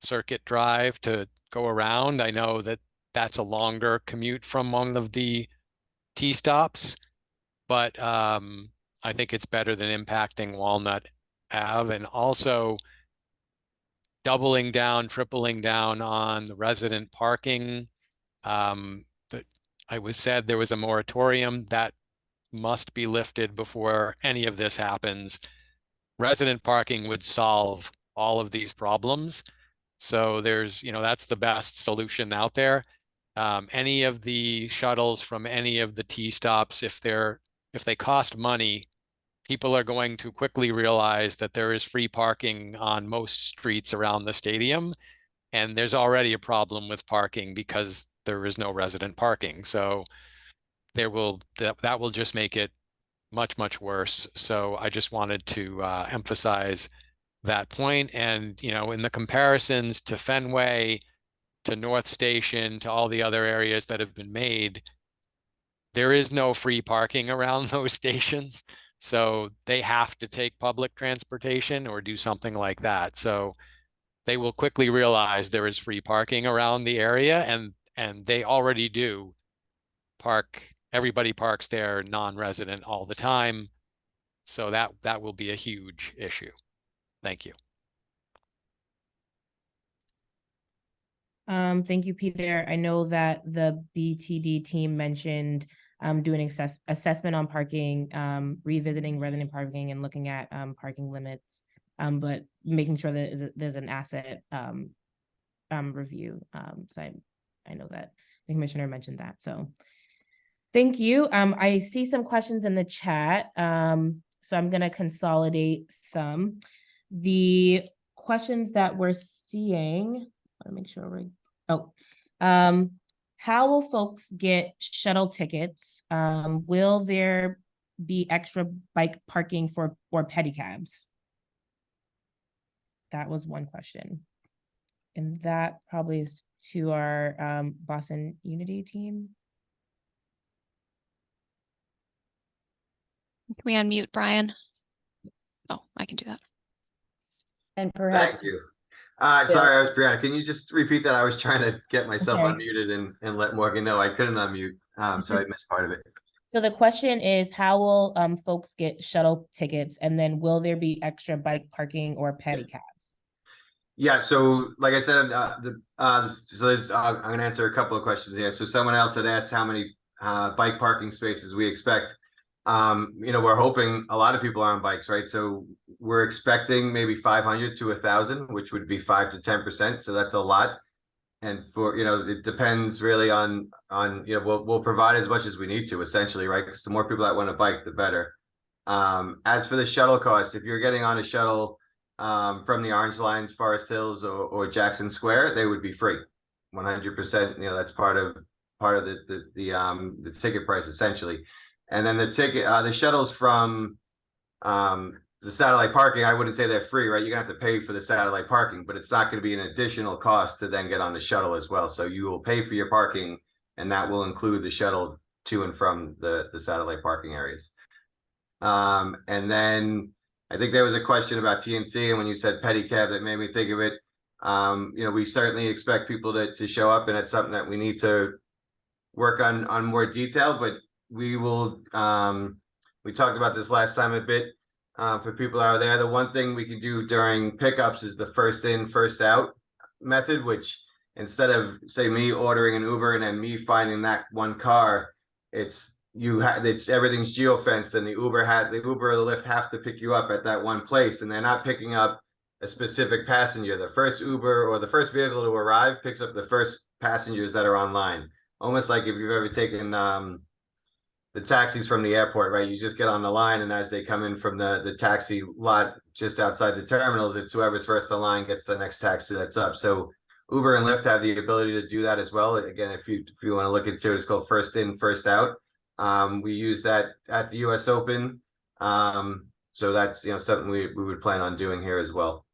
Circuit Drive to go around. I know that that's a longer commute from one of the T-stops, but I think it's better than impacting Walnut Ave, and also doubling down, tripling down on the resident parking. That I was said there was a moratorium that must be lifted before any of this happens. Resident parking would solve all of these problems. So there's, that's the best solution out there. Any of the shuttles from any of the T-stops, if they cost money, people are going to quickly realize that there is free parking on most streets around the stadium. And there's already a problem with parking because there is no resident parking. So that will just make it much, much worse. So I just wanted to emphasize that point. And, in the comparisons to Fenway, to North Station, to all the other areas that have been made, there is no free parking around those stations. So they have to take public transportation or do something like that. So they will quickly realize there is free parking around the area, and they already do park. Everybody parks there non-resident all the time. So that will be a huge issue. Thank you. Thank you, Peter. I know that the BTD team mentioned doing assessment on parking, revisiting resident parking and looking at parking limits, but making sure that there's an asset review. So I know that the commissioner mentioned that. So thank you. I see some questions in the chat. So I'm going to consolidate some. The questions that we're seeing, I want to make sure how will folks get shuttle tickets? Will there be extra bike parking or pedicabs? That was one question. And that probably is to our Boston Unity team. Can we unmute Brian? Oh, I can do that. And perhaps. Thank you. Sorry, I was Brianna. Can you just repeat that? I was trying to get myself unmuted and let Morgan know I couldn't unmute. So I missed part of it. So the question is, how will folks get shuttle tickets, and then will there be extra bike parking or pedicabs? Yeah, so like I said, I'm going to answer a couple of questions here. So someone else had asked how many bike parking spaces we expect. We're hoping a lot of people are on bikes, right? So we're expecting maybe 500 to 1,000, which would be 5 to 10%. So that's a lot. And for, it depends really on we'll provide as much as we need to, essentially, right? Because the more people that want to bike, the better. As for the shuttle costs, if you're getting on a shuttle from the Orange Lines, Forest Hills, or Jackson Square, they would be free, 100%. You know, that's part of the ticket price essentially. And then the shuttles from the satellite parking, I wouldn't say they're free, right? You're gonna have to pay for the satellite parking, but it's not going to be an additional cost to then get on the shuttle as well. So you will pay for your parking, and that will include the shuttle to and from the satellite parking areas. And then I think there was a question about TNC, and when you said pedicab, that made me think of it. You know, we certainly expect people to show up, and it's something that we need to work on more detail, but we will, we talked about this last time a bit. For people out there, the one thing we can do during pickups is the first in, first out method, which instead of, say, me ordering an Uber and then me finding that one car, it's everything's geo-fenced, and the Uber or the Lyft have to pick you up at that one place, and they're not picking up a specific passenger. The first Uber or the first vehicle to arrive picks up the first passengers that are online. Almost like if you've ever taken the taxis from the airport, right? You just get on the line, and as they come in from the taxi lot just outside the terminals, it's whoever's first in line gets the next taxi that's up. So Uber and Lyft have the ability to do that as well. Again, if you want to look into it, it's called first in, first out. We use that at the US Open. So that's, you know, something we would plan on doing here as well.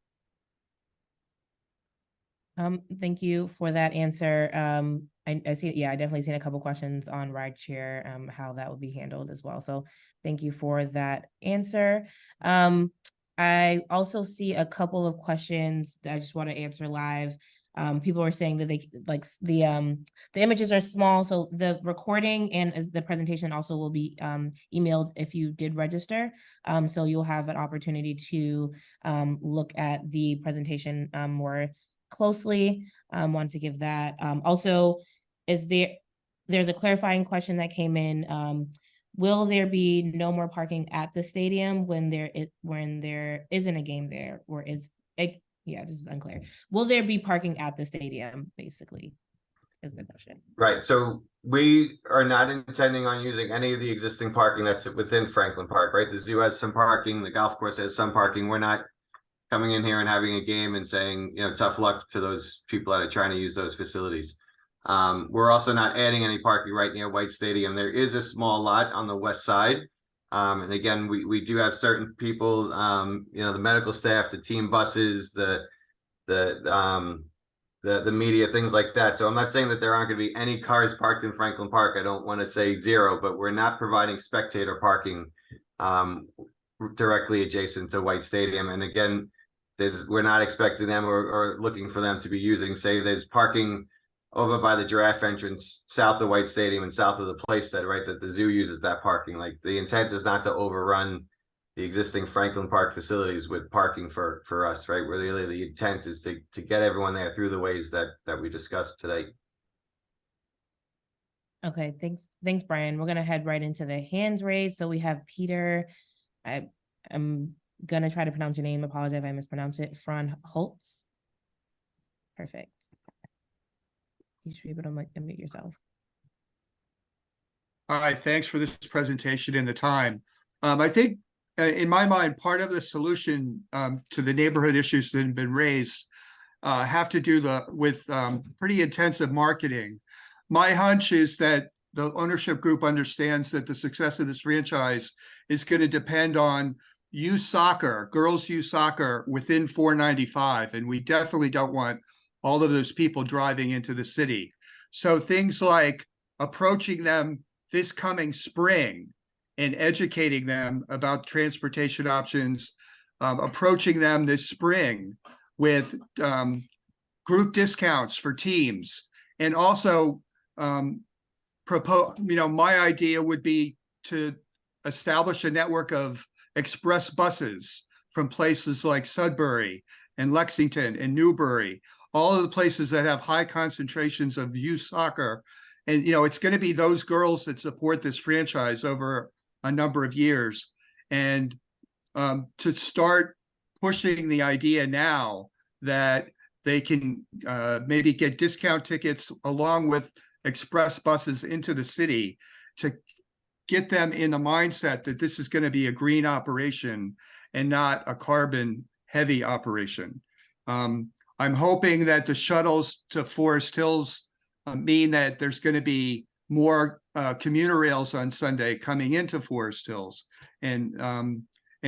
Thank you for that answer. I see, yeah, I definitely seen a couple questions on rideshare, how that would be handled as well. So thank you for that answer. I also see a couple of questions that I just want to answer live. People are saying that they like the images are small, so the recording and the presentation also will be emailed if you did register. So you'll have an opportunity to look at the presentation more closely. Want to give that. Also, there's a clarifying question that came in. Will there be no more parking at the stadium when there isn't a game there, or yeah, this is unclear. Will there be parking at the stadium, basically, is the question. Right, so we are not intending on using any of the existing parking that's within Franklin Park, right? The zoo has some parking, the golf course has some parking. We're not coming in here and having a game and saying, you know, tough luck to those people that are trying to use those facilities. We're also not adding any parking right near White Stadium. There is a small lot on the west side. And again, we do have certain people, you know, the medical staff, the team buses, the media, things like that. So I'm not saying that there aren't going to be any cars parked in Franklin Park. I don't want to say zero, but we're not providing spectator parking directly adjacent to White Stadium. And again, we're not expecting them or looking for them to be using, say, there's parking over by the giraffe entrance south of White Stadium and south of the playset, right, that the zoo uses that parking. Like, the intent is not to overrun the existing Franklin Park facilities with parking for us, right? Where really the intent is to get everyone there through the ways that we discussed today. Okay, thanks, Brian. We're gonna head right into the hands raised. So we have Peter. I'm gonna try to pronounce your name. Apologize if I mispronounce it. Fran Holtz. Perfect. You should be able to unmute yourself. All right, thanks for this presentation and the time. I think, in my mind, part of the solution to the neighborhood issues that have been raised have to do with pretty intensive marketing. My hunch is that the ownership group understands that the success of this franchise is going to depend on youth soccer, girls' youth soccer within 495, and we definitely don't want all of those people driving into the city. So things like approaching them this coming spring and educating them about transportation options, approaching them this spring with group discounts for teams, and also propose, you know, my idea would be to establish a network of express buses from places like Sudbury and Lexington and Newbury, all of the places that have high concentrations of youth soccer. And, you know, it's going to be those girls that support this franchise over a number of years. And to start pushing the idea now that they can maybe get discount tickets along with express buses into the city, to get them in the mindset that this is going to be a green operation and not a carbon heavy operation. I'm hoping that the shuttles to Forest Hills mean that there's going to be more commuter rails on Sunday coming into Forest Hills, and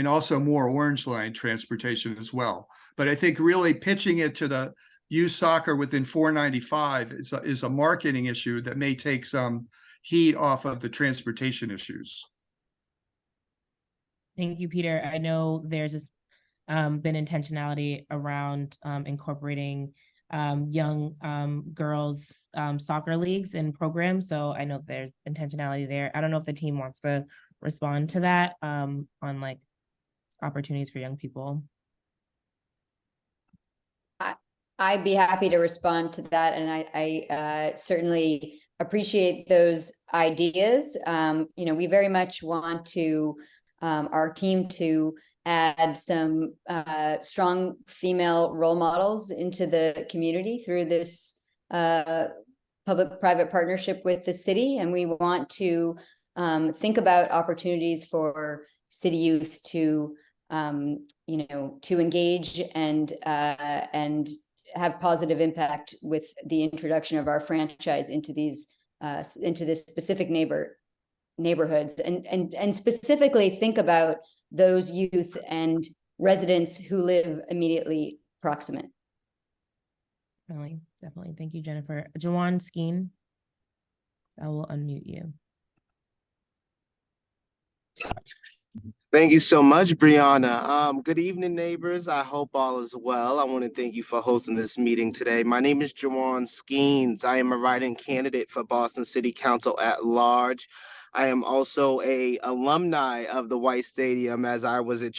also more Orange Line transportation as well. But I think really pitching it to the youth soccer within 495 is a marketing issue that may take some heat off of the transportation issues. Thank you, Peter. I know there's this been intentionality around incorporating young girls soccer leagues and programs. So I know there's intentionality there. I don't know if the team wants to respond to that on like opportunities for young people. I'd be happy to respond to that, and I certainly appreciate those ideas. We very much want to our team to add some strong female role models into the community through this public-private partnership with the city, and we want to think about opportunities for city youth to to engage and have positive impact with the introduction of our franchise into these into this specific neighborhoods, and specifically think about those youth and residents who live immediately proximate. Definitely. Thank you, Jennifer. Jawan Skeen, I will unmute you. Thank you so much, Brianna. Good evening, neighbors. I hope all is well. I want to thank you for hosting this meeting today. My name is Jawan Skeens. I am a write-in candidate for Boston City Council at large. I am also a alumni of the White Stadium, as I was a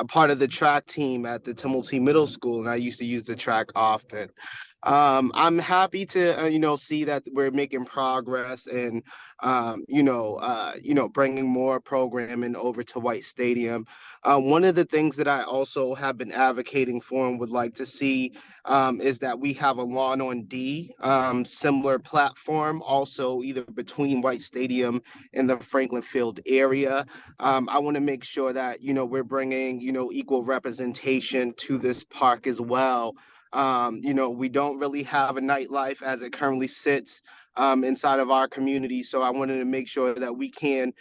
part of the track team at the Tumulty Middle School, and I used to use the track often. I'm happy to, see that we're making progress and, bringing more programming over to White Stadium. One of the things that I also have been advocating for and would like to see is that we have a Lawn on D similar platform, also either between White Stadium and the Franklin Field area. I want to make sure that, we're bringing, equal representation to this park as well. We don't really have a nightlife as it currently sits inside of our community. So I wanted to make sure that we can,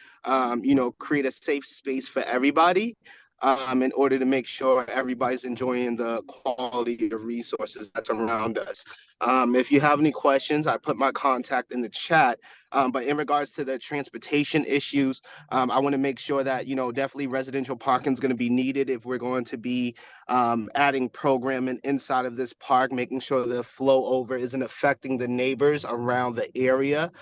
create a safe space for everybody in order to make sure everybody's enjoying the quality of resources that's around us. If you have any questions, I put my contact in the chat. But in regards to the transportation issues, I want to make sure that, definitely residential parking is going to be needed if we're going to be adding programming inside of this park, making sure the flow over isn't affecting the neighbors around the area.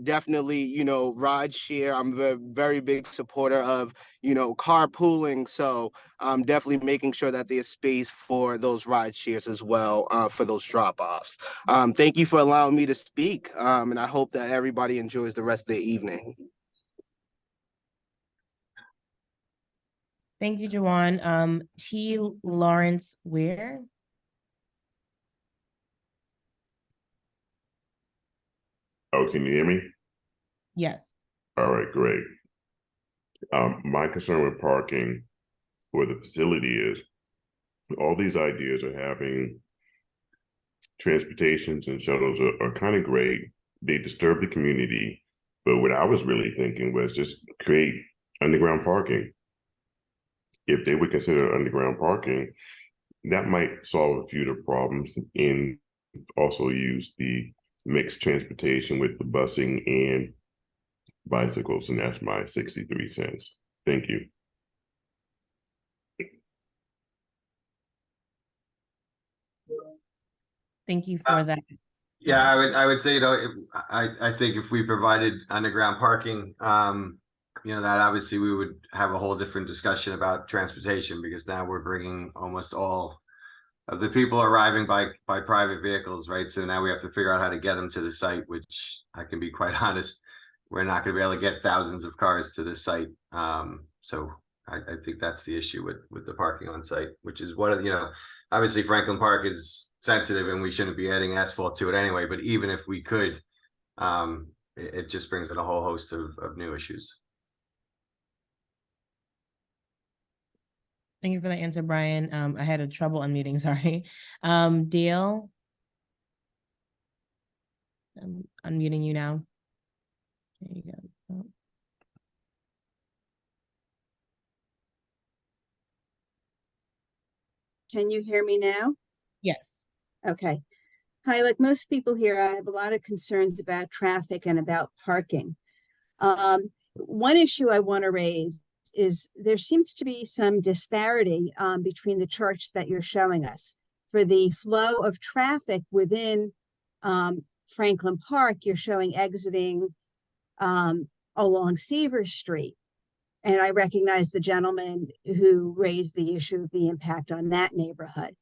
Definitely, ride share. I'm a very big supporter of, carpooling. So definitely making sure that there's space for those ride shares as well for those drop-offs. Thank you for allowing me to speak. And I hope that everybody enjoys the rest of the evening. Thank you, Jawan. T. Lawrence Weir. Oh, can you hear me? Yes. All right, great. My concern with parking for the facility is all these ideas of having transportations and shuttles are kind of great. They disturb the community. But what I was really thinking was just create underground parking. If they would consider underground parking, that might solve a few of the problems, and also use the mixed transportation with the busing and bicycles. And that's my 63 cents. Thank you. Thank you for that. Yeah, I would say, I think if we provided underground parking, that obviously we would have a whole different discussion about transportation, because now we're bringing almost all of the people arriving by private vehicles, right? So now we have to figure out how to get them to the site, which I can be quite honest, we're not going to be able to get thousands of cars to this site. So I think that's the issue with the parking on site, which is obviously Franklin Park is sensitive and we shouldn't be adding asphalt to it anyway. But even if we could, it just brings in a whole host of new issues. Thank you for the answer, Brian. I had a trouble unmuting, sorry. Dale? I'm unmuting you now. There you go. Oh. Can you hear me now? Yes. Okay. Hi, like most people here, I have a lot of concerns about traffic and about parking. One issue I want to raise is there seems to be some disparity between the charts that you're showing us. For the flow of traffic within Franklin Park, you're showing exiting along Seaver Street. And I recognize the gentleman who raised the issue of the impact on that neighborhood.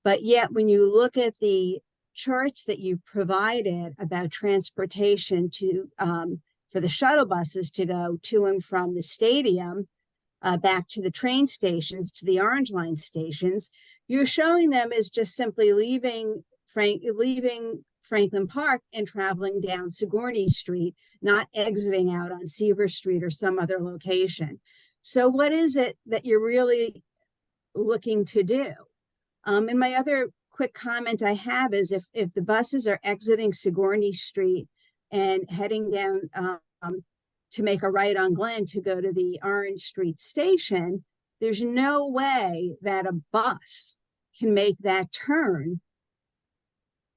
But yet, when you look at the charts that you provided about transportation to for the shuttle buses to go to and from the stadium back to the train stations, to the Orange Line stations, you're showing them as just simply leaving Franklin Park and traveling down Sigourney Street, not exiting out on Seaver Street or some other location. So what is it that you're really looking to do? And my other quick comment I have is if the buses are exiting Sigourney Street and heading down to make a right on Glen to go to the Orange Street station, there's no way that a bus can make that turn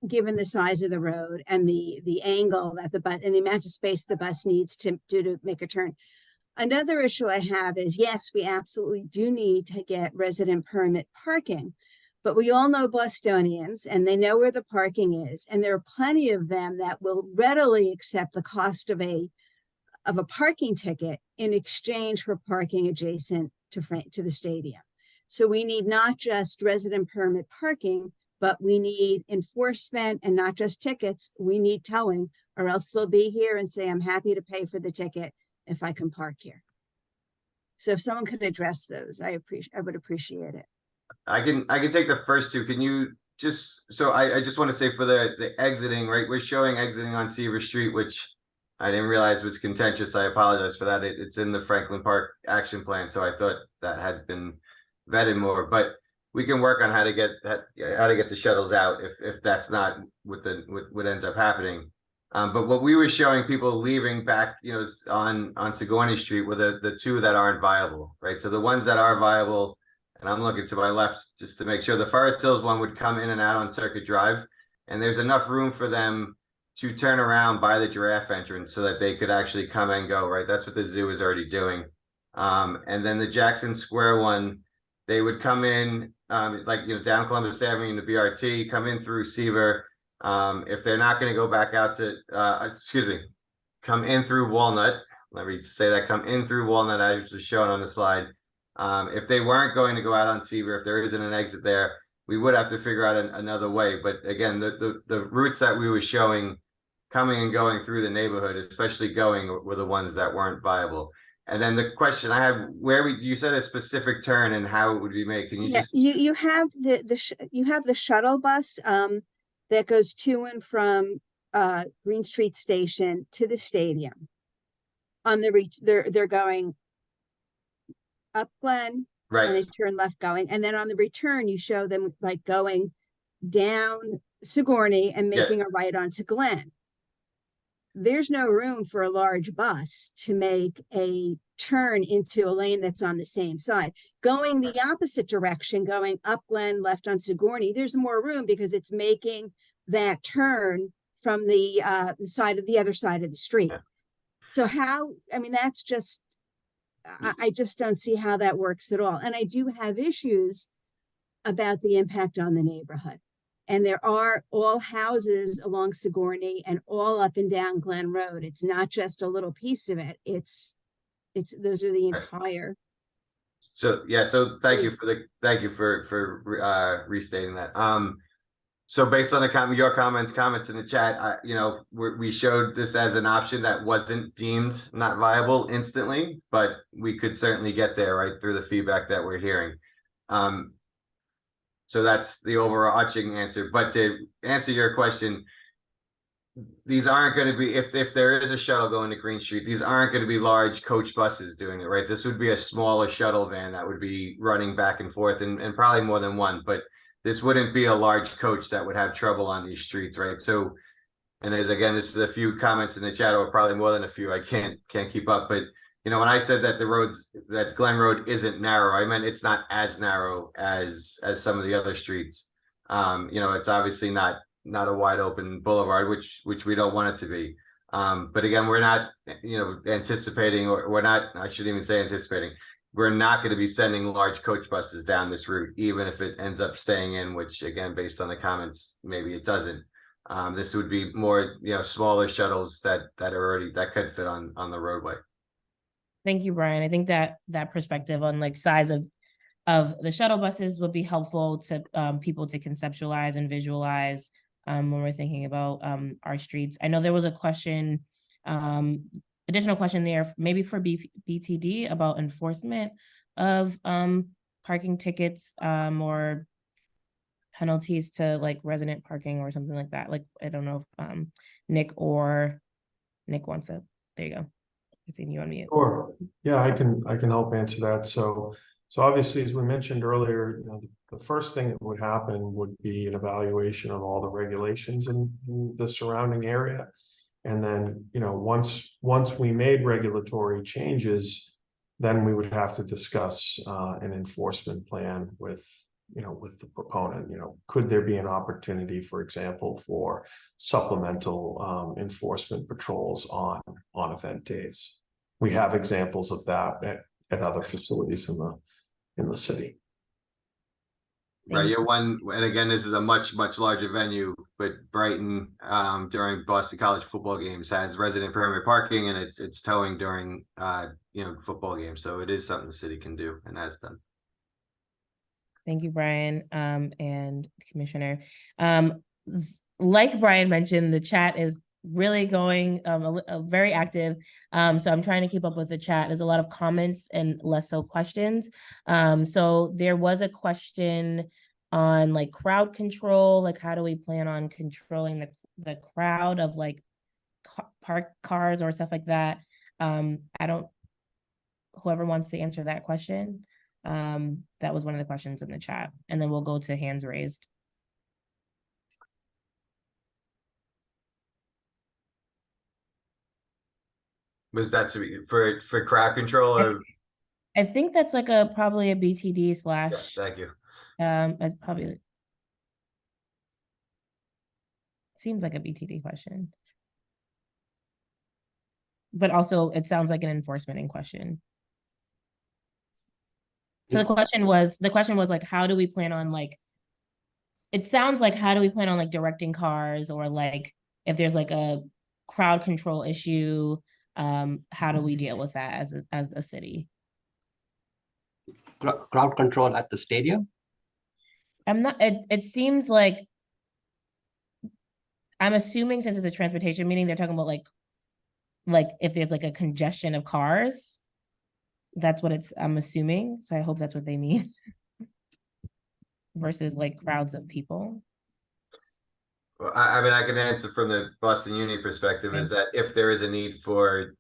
given the size of the road and the angle that the bus and the amount of space the bus needs to do to make a turn. Another issue I have is, yes, we absolutely do need to get resident permit parking, but we all know Bostonians and they know where the parking is. And there are plenty of them that will readily accept the cost of a parking ticket in exchange for parking adjacent to the stadium. So we need not just resident permit parking, but we need enforcement and not just tickets. We need towing, or else they'll be here and say, I'm happy to pay for the ticket if I can park here. So if someone could address those, I would appreciate it. I can take the first two. Can you just, so I just want to say for the exiting, right? We're showing exiting on Seaver Street, which I didn't realize was contentious. I apologize for that. It's in the Franklin Park action plan. So I thought that had been vetted more, but we can work on how to get the shuttles out if that's not what ends up happening. But what we were showing people leaving back, on Sigourney Street were the two that aren't viable, right? So the ones that are viable, and I'm looking to my left just to make sure, the Forest Hills one would come in and out on Circuit Drive, and there's enough room for them to turn around by the giraffe entrance so that they could actually come and go, right? That's what the zoo is already doing. And then the Jackson Square one, they would come in, down Columbus Avenue in the BRT, come in through Seaver. If they're not going to go back out to, come in through Walnut. Let me say that, come in through Walnut, as was shown on the slide. If they weren't going to go out on Seaver, if there isn't an exit there, we would have to figure out another way. But again, the routes that we were showing coming and going through the neighborhood, especially going, were the ones that weren't viable. And then the question I have, you said a specific turn and how it would be made. Can you just? You have the shuttle bus that goes to and from Green Street Station to the stadium. On the they're going up Glen, right, and they turn left going, and then on the return you show them like going down Sigourney and making a right onto Glen. There's no room for a large bus to make a turn into a lane that's on the same side. Going the opposite direction, going up Glen, left on Sigourney, there's more room because it's making that turn from the other side of the street. So that's just, I just don't see how that works at all. And I do have issues about the impact on the neighborhood. And there are all houses along Sigourney and all up and down Glen Road. It's not just a little piece of it. Those are the entire. So thank you for restating that. So based on your comments in the chat, we showed this as an option that wasn't deemed not viable instantly, but we could certainly get there right through the feedback that we're hearing. So that's the overarching answer. But to answer your question, these aren't going to be, if there is a shuttle going to Green Street, these aren't going to be large coach buses doing it, right? This would be a smaller shuttle van that would be running back and forth, and probably more than one, but this wouldn't be a large coach that would have trouble on these streets, right? So, and as again, this is a few comments in the chat, or probably more than a few, I can't keep up, but you know, when I said that that Glen Road isn't narrow, I meant it's not as narrow as some of the other streets. You know, it's obviously not a wide open boulevard, which we don't want it to be. But again, we're not, you know, anticipating, or we're not, I shouldn't even say anticipating, we're not going to be sending large coach buses down this route, even if it ends up staying in, which again, based on the comments, maybe it doesn't. This would be more, you know, smaller shuttles that could fit on the roadway. Thank you, Brian. I think that perspective on like size of the shuttle buses would be helpful to people to conceptualize and visualize when we're thinking about our streets. I know there was a question, additional question there, maybe for BTD about enforcement of parking tickets or penalties to like resident parking or something like that. Like, I don't know if Nick wants to, there you go. I see you on mute. Sure. Yeah, I can help answer that. So obviously, as we mentioned earlier, you know, the first thing that would happen would be an evaluation of all the regulations in the surrounding area. And then, you know, once we made regulatory changes, then we would have to discuss an enforcement plan with the proponent. You know, could there be an opportunity, for example, for supplemental enforcement patrols on event days? We have examples of that at other facilities in the city. Right, you're one, and again, this is a much larger venue, but Brighton during Boston College football games has resident permit parking, and it's towing during you know, football games. So it is something the city can do and has done. Thank you, Brian, and Commissioner. Like Brian mentioned, the chat is really going very active. So I'm trying to keep up with the chat. There's a lot of comments and less so questions. So there was a question on like crowd control, like how do we plan on controlling the crowd of like parked cars or stuff like that. Whoever wants to answer that question. That was one of the questions in the chat, and then we'll go to hands raised. Was that for crowd control, or? I think that's like probably a BTD slash. Yeah, thank you. It's probably seems like a BTD question, but also it sounds like an enforcement in question. So the question was like, how do we plan on like? It sounds like how do we plan on like directing cars, or like if there's like a crowd control issue, how do we deal with that as a city? Crowd control at the stadium? It seems like, I'm assuming since it's a transportation meeting, they're talking about like if there's like a congestion of cars. That's what I'm assuming. So I hope that's what they mean. Versus like crowds of people. Well, I mean, I can answer from the Boston Union perspective, is that if there is a need for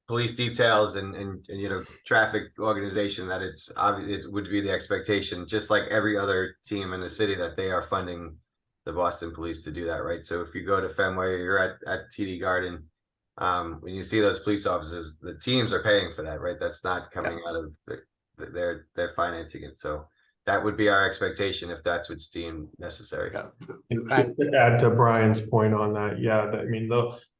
police details and you know, traffic organization, that it's obvious, it would be the expectation, just like every other team in the city, that they are funding the Boston Police to do that, right? So if you go to Fenway, or you're at TD Garden, when you see those police officers, the teams are paying for that, right? That's not coming out of they're financing it. So that would be our expectation if that's what's deemed necessary. And to add to Brian's point on that, yeah, I mean,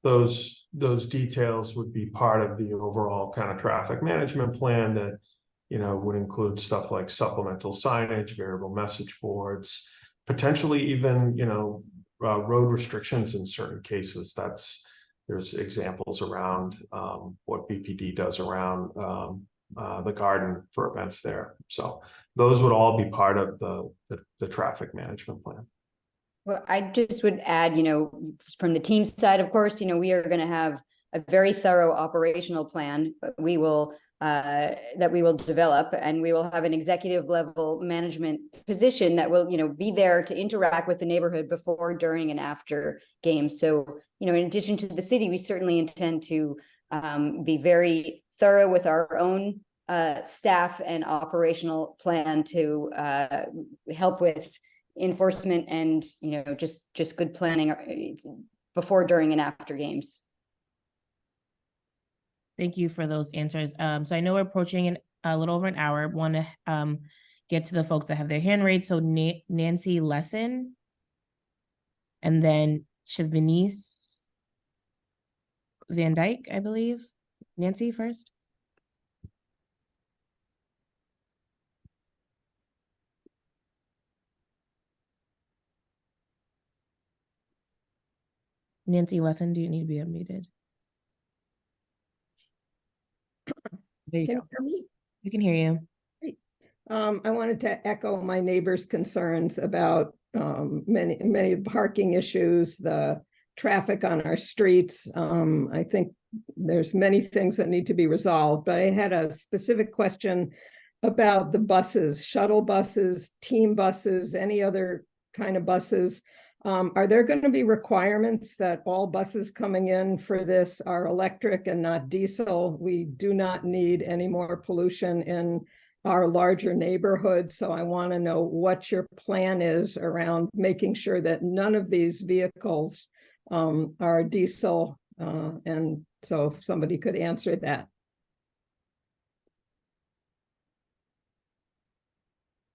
those details would be part of the overall kind of traffic management plan that, you know, would include stuff like supplemental signage, variable message boards, potentially even, you know, road restrictions in certain cases. There's examples around what BPD does around the garden for events there. So those would all be part of the traffic management plan. Well, I just would add, you know, from the team side, of course, you know, we are going to have a very thorough operational plan. We will that we will develop, and we will have an executive level management position that will, be there to interact with the neighborhood before, during, and after games. So, in addition to the city, we certainly intend to be very thorough with our own staff and operational plan to help with enforcement and, just good planning before, during, and after games. Thank you for those answers. So I know we're approaching a little over an hour. Want to get to the folks that have their hand raised. So Nancy Lesson, and then Chivinice Van Dyke, I believe. Nancy first. Nancy Lesson, do you need to be unmuted? There you Can go. you hear me? We can hear you. I wanted to echo my neighbor's concerns about many parking issues, the traffic on our streets. I think there's many things that need to be resolved, but I had a specific question about the buses, shuttle buses, team buses, any other kind of buses. Are there going to be requirements that all buses coming in for this are electric and not diesel? We do not need any more pollution in our larger neighborhood. So I want to know what your plan is around making sure that none of these vehicles are diesel. And so if somebody could answer that.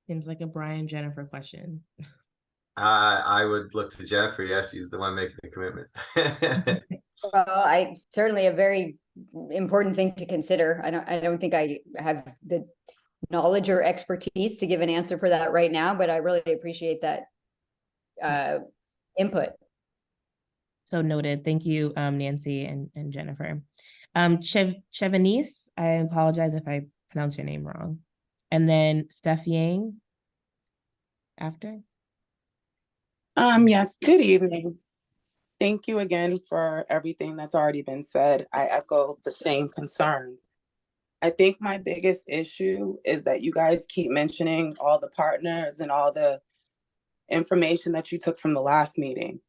Seems like a Brian Jennifer question. I would look to Jennifer. Yes, she's the one making the commitment. Well, I certainly a very important thing to consider. I don't think I have the knowledge or expertise to give an answer for that right now, but I really appreciate that input. So noted. Thank you, Nancy and Jennifer. Chevanice, I apologize if I pronounce your name wrong. And then Steph Yang after. Yes, good evening. Thank you again for everything that's already been said. I echo the same concerns. I think my biggest issue is that you guys keep mentioning all the partners and all the information that you took from the last meeting.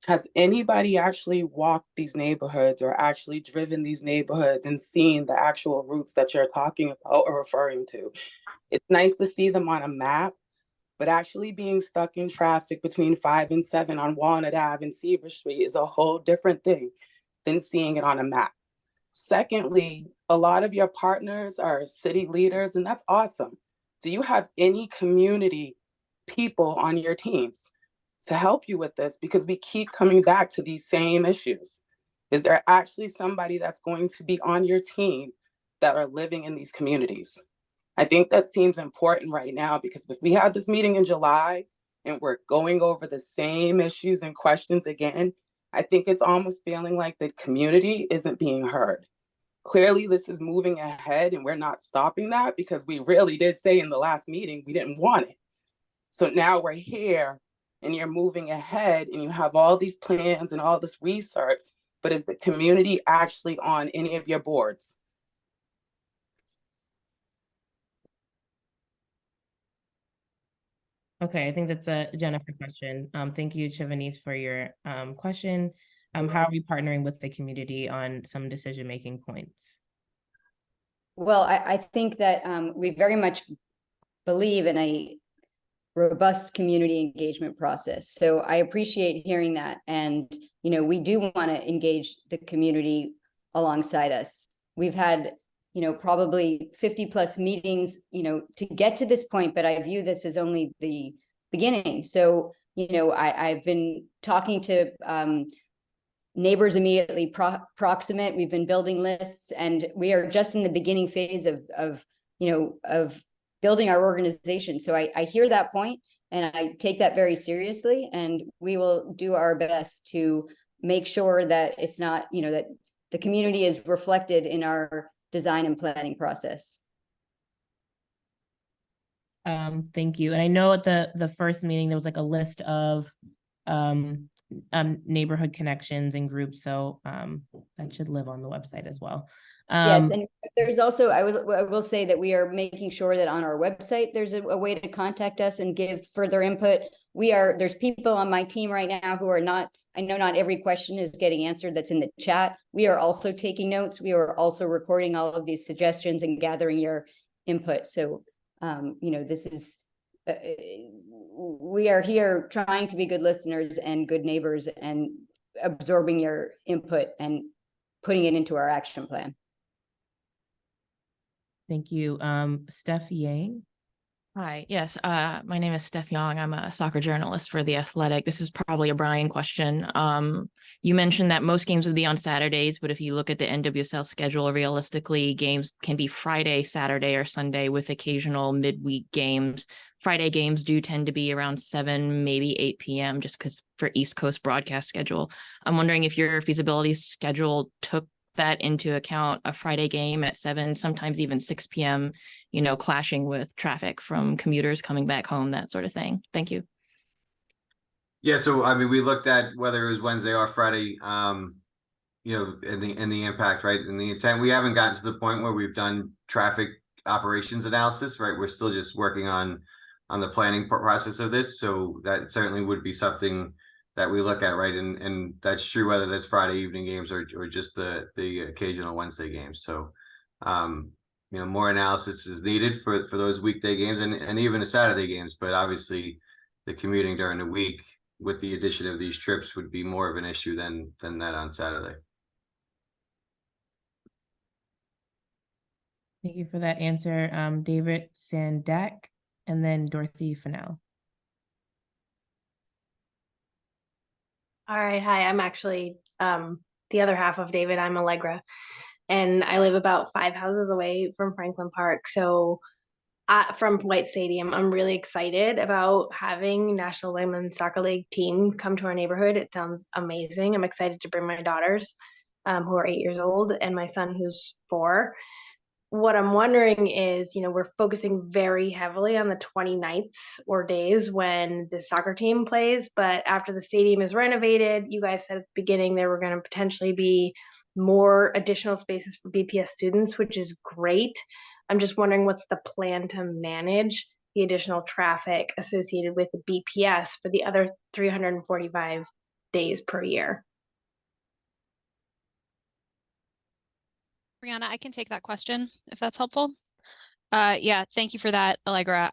Has anybody actually walked these neighborhoods or actually driven these neighborhoods and seen the actual routes that you're talking about or referring to? It's nice to see them on a map, but actually being stuck in traffic between 5 and 7 on Walnut Ave and Seaver Street is a whole different thing than seeing it on a map. Secondly, a lot of your partners are city leaders, and that's awesome. Do you have any community people on your teams to help you with this? Because we keep coming back to these same issues. Is there actually somebody that's going to be on your team that are living in these communities? I think that seems important right now, because if we had this meeting in July and we're going over the same issues and questions again, I think it's almost feeling like the community isn't being heard. Clearly, this is moving ahead and we're not stopping that, because we really did say in the last meeting we didn't want it. So now we're here and you're moving ahead and you have all these plans and all this research, but is the community actually on any of your boards? Okay, I think that's a Jennifer question. Thank you, Chivanice, for your question. How are we partnering with the community on some decision-making points? Well, I think that we very much believe in a robust community engagement process. So I appreciate hearing that. And, we do want to engage the community alongside us. We've had, probably 50+ meetings, to get to this point, but I view this as only the beginning. So, I've been talking to neighbors immediately proximate. We've been building lists, and we are just in the beginning phase of building our organization. So I hear that point and I take that very seriously, and we will do our best to make sure that it's not, that the community is reflected in our design and planning process. Thank you. And I know at the first meeting, there was like a list of neighborhood connections and groups. So that should live on the website as well. Yes, and there's also, I will say that we are making sure that on our website, there's a way to contact us and give further input. There's people on my team right now who are not, I know not every question is getting answered that's in the chat. We are also taking notes. We are also recording all of these suggestions and gathering your input. So, this is, we are here trying to be good listeners and good neighbors and absorbing your input and putting it into our action plan. Thank you. Steph Yang. Hi, yes, my name is Steph Young. I'm a soccer journalist for The Athletic. This is probably a Brian question. You mentioned that most games would be on Saturdays, but if you look at the NWSL schedule, realistically, games can be Friday, Saturday, or Sunday with occasional midweek games. Friday games do tend to be around 7, maybe 8 p.m. just because for East Coast broadcast schedule. I'm wondering if your feasibility schedule took that into account, a Friday game at 7, sometimes even 6 p.m., clashing with traffic from commuters coming back home, that sort of thing. Thank you. Yeah, so I mean, we looked at whether it was Wednesday or Friday, and the impact, right? And the intent, we haven't gotten to the point where we've done traffic operations analysis, right? We're still just working on the planning process of this. So that certainly would be something that we look at, right? And that's true whether that's Friday evening games or just the occasional Wednesday games. So more analysis is needed for those weekday games and even the Saturday games, but obviously the commuting during the week with the addition of these trips would be more of an issue than that on Saturday. Thank you for that answer. David Sandak and then Dorothy Fennell. All right. Hi, I'm actually the other half of David. I'm Allegra, and I live about 5 houses away from Franklin Park. So from White Stadium, I'm really excited about having National Women's Soccer League team come to our neighborhood. It sounds amazing. I'm excited to bring my daughters who are 8 years old and my son who's 4. What I'm wondering is, we're focusing very heavily on the 20 nights or days when the soccer team plays, but after the stadium is renovated, you guys said at the beginning there were going to potentially be more additional spaces for BPS students, which is great. I'm just wondering what's the plan to manage the additional traffic associated with the BPS for the other 345 days per year. Brianna, I can take that question if that's helpful. Yeah, thank you for that, Allegra.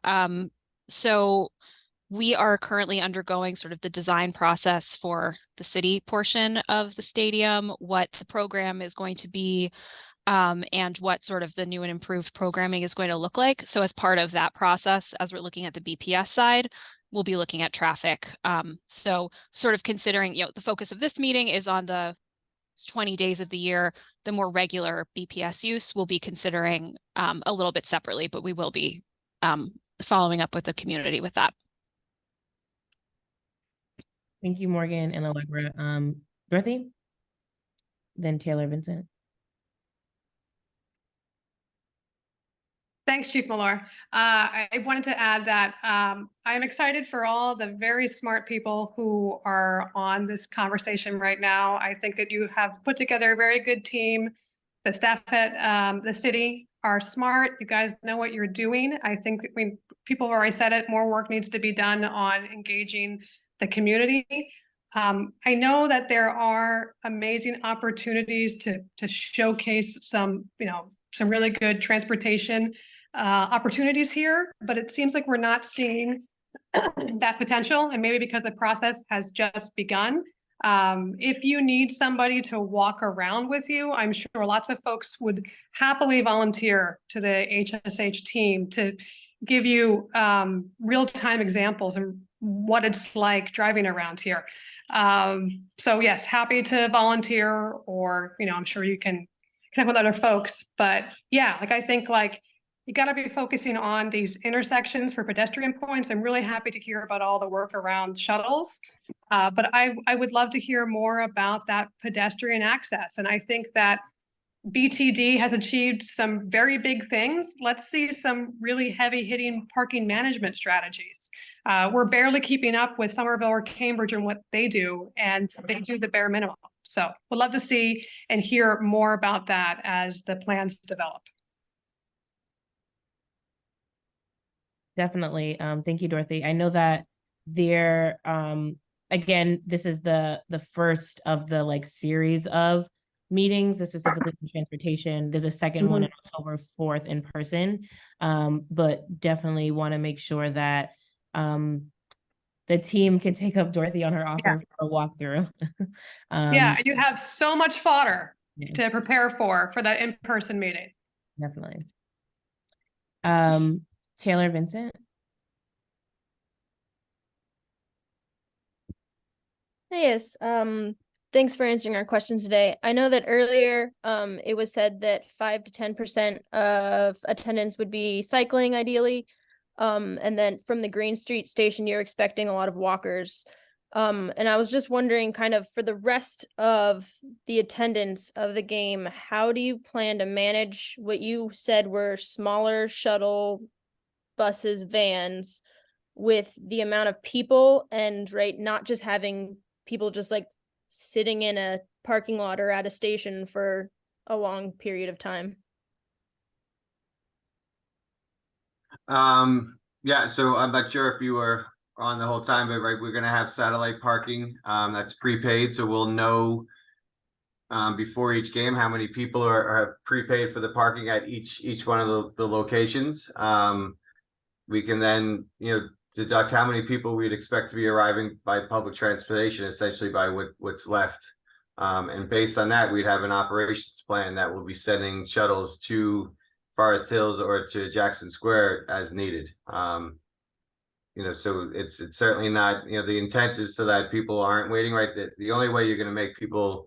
So we are currently undergoing sort of the design process for the city portion of the stadium, what the program is going to be, and what sort of the new and improved programming is going to look like. So as part of that process, as we're looking at the BPS side, we'll be looking at traffic. So sort of considering, the focus of this meeting is on the 20 days of the year. The more regular BPS use we'll be considering a little bit separately, but we will be following up with the community with that. Thank you, Morgan and Allegra. Dorothy, then Taylor Vincent. Thanks, Chief Malloy. I wanted to add that I'm excited for all the very smart people who are on this conversation right now. I think that you have put together a very good team. The staff at the city are smart. You guys know what you're doing. I think people have already said it, more work needs to be done on engaging the community. I know that there are amazing opportunities to showcase some really good transportation opportunities here, but it seems like we're not seeing that potential, and maybe because the process has just begun. If you need somebody to walk around with you, I'm sure lots of folks would happily volunteer to the HSH team to give you real-time examples and what it's like driving around here. So yes, happy to volunteer, or I'm sure you can connect with other folks. But yeah, I think you got to be focusing on these intersections for pedestrian points. I'm really happy to hear about all the work around shuttles, but I would love to hear more about that pedestrian access. And I think that BTD has achieved some very big things. Let's see some really heavy hitting parking management strategies. We're barely keeping up with Somerville or Cambridge and what they do, and they do the bare minimum. So we'd love to see and hear more about that as the plans develop. Definitely. Thank you, Dorothy. I know that there, again, this is the first of the like series of meetings, specifically in transportation. There's a second one on October 4th in person, but definitely want to make sure that the team can take up Dorothy on her offer for a walkthrough. Yeah, you have so much fodder to prepare for that in-person meeting. Definitely. Taylor Vincent. Yes, thanks for answering our questions today. I know that earlier, it was said that 5 to 10% of attendance would be cycling ideally. And then from the Green Street station, you're expecting a lot of walkers. And I was just wondering, kind of for the rest of the attendance of the game, how do you plan to manage what you said were smaller shuttle buses, vans, with the amount of people, and right, not just having people just like sitting in a parking lot or at a station for a long period of time? Yeah, so I'm not sure if you were on the whole time, but right, we're gonna have satellite parking that's prepaid, so we'll know before each game how many people are prepaid for the parking at each one of the locations. We can then, deduct how many people we'd expect to be arriving by public transportation, essentially by what's left. And based on that, we'd have an operations plan that will be sending shuttles to Forest Hills or to Jackson Square as needed. So it's certainly not, the intent is so that people aren't waiting, right? The only way you're going to make people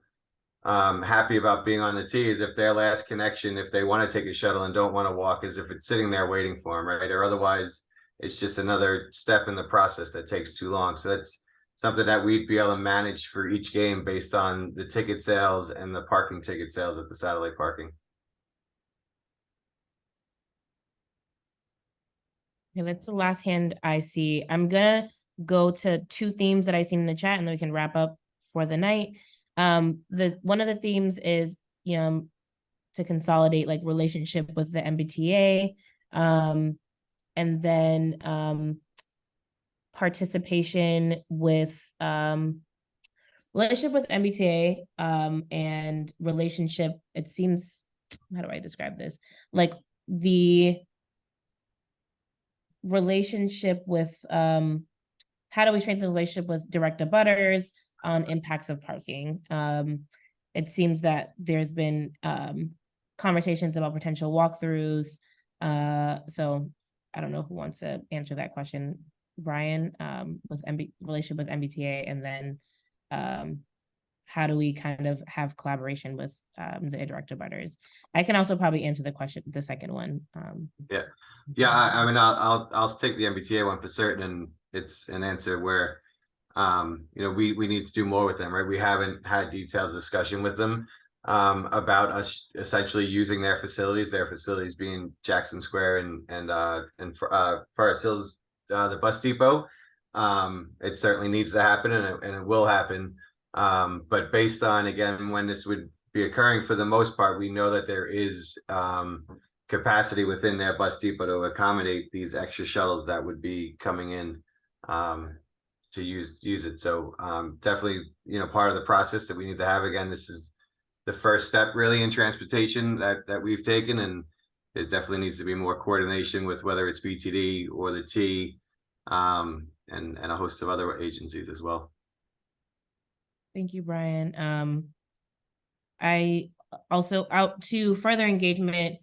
happy about being on the T is if their last connection, if they want to take a shuttle and don't want to walk, is if it's sitting there waiting for them, right? Or otherwise it's just another step in the process that takes too long. So that's something that we'd be able to manage for each game based on the ticket sales and the parking ticket sales at the satellite parking. Okay, that's the last hand I see. I'm gonna go to two themes that I seen in the chat, and then we can wrap up for the night. One of the themes is to consolidate like relationship with the MBTA, and then participation with relationship with MBTA, and relationship. It seems, how do I describe this? Like the relationship with how do we strengthen the relationship with direct abutters on impacts of parking? It seems that there's been conversations about potential walkthroughs. So I don't know who wants to answer that question. Brian, with relationship with MBTA, and then how do we kind of have collaboration with the direct abutters? I can also probably answer the second one. Yeah. I mean, I'll take the MBTA one for certain, and it's an answer where we need to do more with them, right? We haven't had detailed discussion with them about us essentially using their facilities being Jackson Square and Forest Hills, the bus depot. It certainly needs to happen, and it will happen. But based on, again, when this would be occurring, for the most part, we know that there is capacity within their bus depot to accommodate these extra shuttles that would be coming in to use it. So definitely, part of the process that we need to have. Again, this is the first step really in transportation that we've taken, and there definitely needs to be more coordination with whether it's BTD or the T, and a host of other agencies as well. Thank you, Brian. I also, out to further engagement,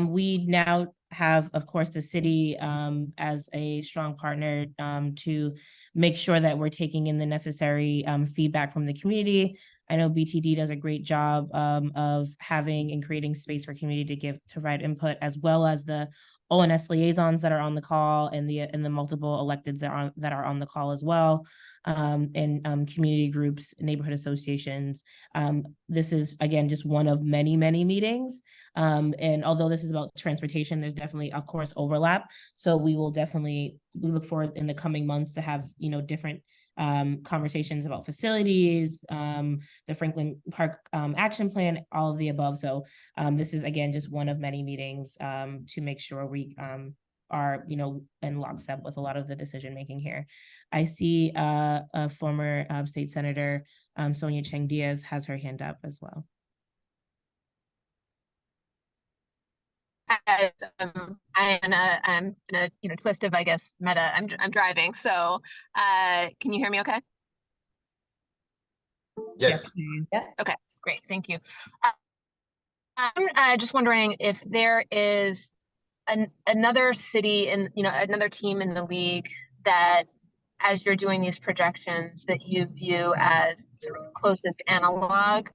we now have, of course, the city as a strong partner to make sure that we're taking in the necessary feedback from the community. I know BTD does a great job of having and creating space for community to provide input, as well as the ONS liaisons that are on the call, and the multiple electeds that are on the call as well, and community groups, neighborhood associations. This is, again, just one of many, many meetings. And although this is about transportation, there's definitely, of course, overlap. So we look forward in the coming months to have, different conversations about facilities, the Franklin Park action plan, all of the above. So this is, again, just one of many meetings to make sure we are, in lockstep with a lot of the decision making here. I see a former state senator, Sonia Chang Diaz, has her hand up as well. I'm in a twist of, I guess, meta. I'm driving, so can you hear me okay? Yes. Yeah. Okay, great, thank you. I'm just wondering if there is another city and another team in the league that, as you're doing these projections, that you view as sort of closest analog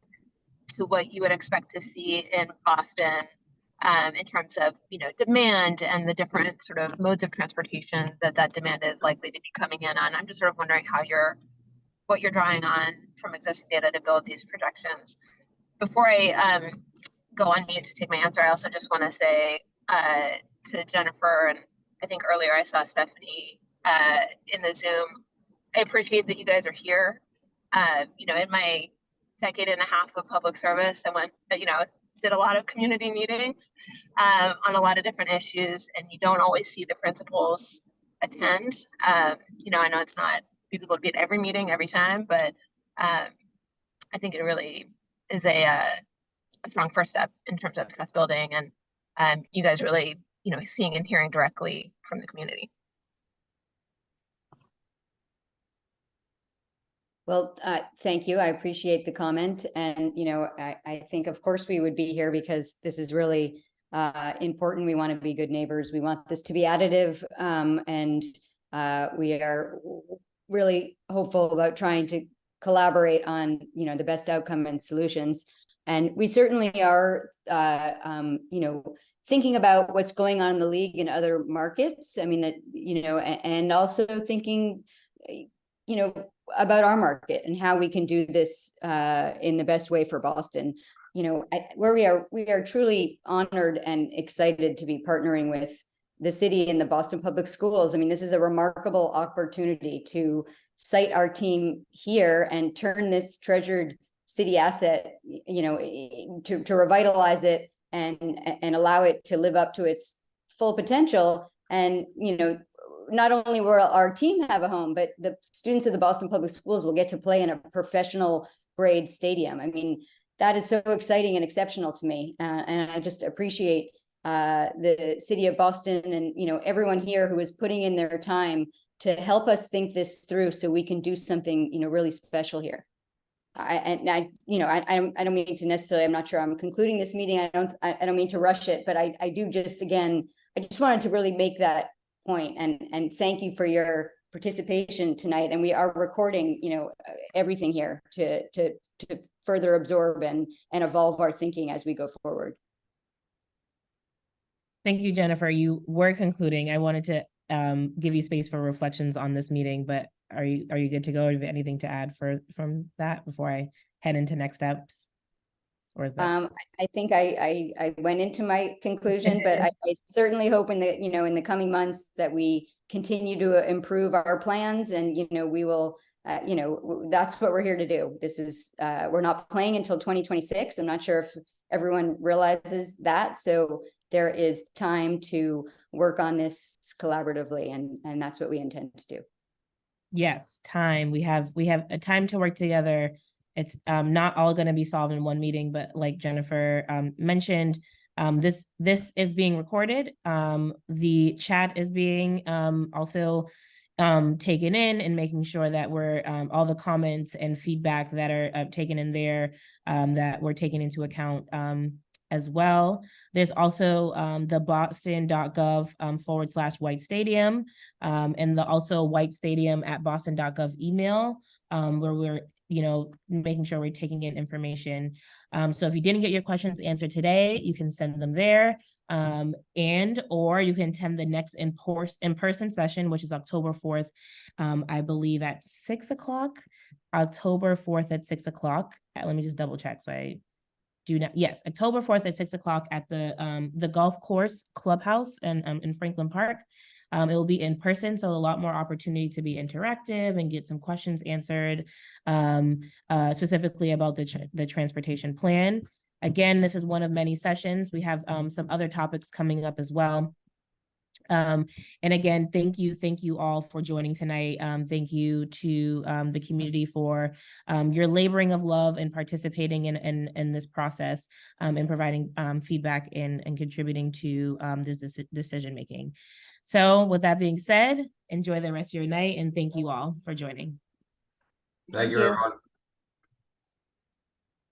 to what you would expect to see in Boston, in terms of demand and the different sort of modes of transportation that demand is likely to be coming in on. I'm just sort of wondering what you're drawing on from existing data to build these projections. Before I go on mute to take my answer, I also just want to say to Jennifer, and I think earlier I saw Stephanie in the Zoom, I appreciate that you guys are here. In my decade and a half of public service, I went, did a lot of community meetings on a lot of different issues, and you don't always see the principals attend. I know it's not feasible to be at every meeting every time, but I think it really is a strong first step in terms of trust building, and you guys really, seeing and hearing directly from the community. Well, thank you. I appreciate the comment. And, I think, of course, we would be here because this is really important. We want to be good neighbors. We want this to be additive. And we are really hopeful about trying to collaborate on, the best outcome and solutions. And we certainly are, thinking about what's going on in the league in other markets. I mean, that, and also thinking, about our market and how we can do this in the best way for Boston. Where we are truly honored and excited to be partnering with the city and the Boston Public Schools. I mean, this is a remarkable opportunity to cite our team here and turn this treasured city asset, to revitalize it and allow it to live up to its full potential. And, not only will our team have a home, but the students of the Boston Public Schools will get to play in a professional grade stadium. I mean, that is so exciting and exceptional to me. And I just appreciate the city of Boston and, everyone here who is putting in their time to help us think this through so we can do something, really special here. I don't mean to necessarily, I'm not sure I'm concluding this meeting. I don't mean to rush it, but I do just, again, I just wanted to really make that point and thank you for your participation tonight. And we are recording, everything here to further absorb and evolve our thinking as we go forward. Thank you, Jennifer. You were concluding. I wanted to give you space for reflections on this meeting, but are you good to go? Or do you have anything to add from that before I head into next steps? Or is that... I think I went into my conclusion, but I certainly hope in the, in the coming months that we continue to improve our plans and, we will, that's what we're here to do. This is, we're not playing until 2026. I'm not sure if everyone realizes that. So there is time to work on this collaboratively, and that's what we intend to do. Yes, time. We have a time to work together. It's not all going to be solved in one meeting, but like Jennifer mentioned, this is being recorded. The chat is being also taken in and making sure that we're all the comments and feedback that are taken in there, that we're taking into account as well. There's also the boston.gov/White Stadium, and the also White Stadium at boston.gov email, where we're making sure we're taking in information. So if you didn't get your questions answered today, you can send them there. Or you can attend the next in-person session, which is October 4th, I believe at 6 o'clock. October 4th at 6 o'clock. Let me just double check. So I do not, yes, October 4th at 6 o'clock at the golf course clubhouse and in Franklin Park. It will be in person, so a lot more opportunity to be interactive and get some questions answered, specifically about the transportation plan. Again, this is one of many sessions. We have some other topics coming up as well. And again, thank you all for joining tonight. Thank you to the community for your laboring of love and participating in this process, and providing feedback and contributing to this decision making. So with that being said, enjoy the rest of your night, and thank you all for joining. Thank you, everyone.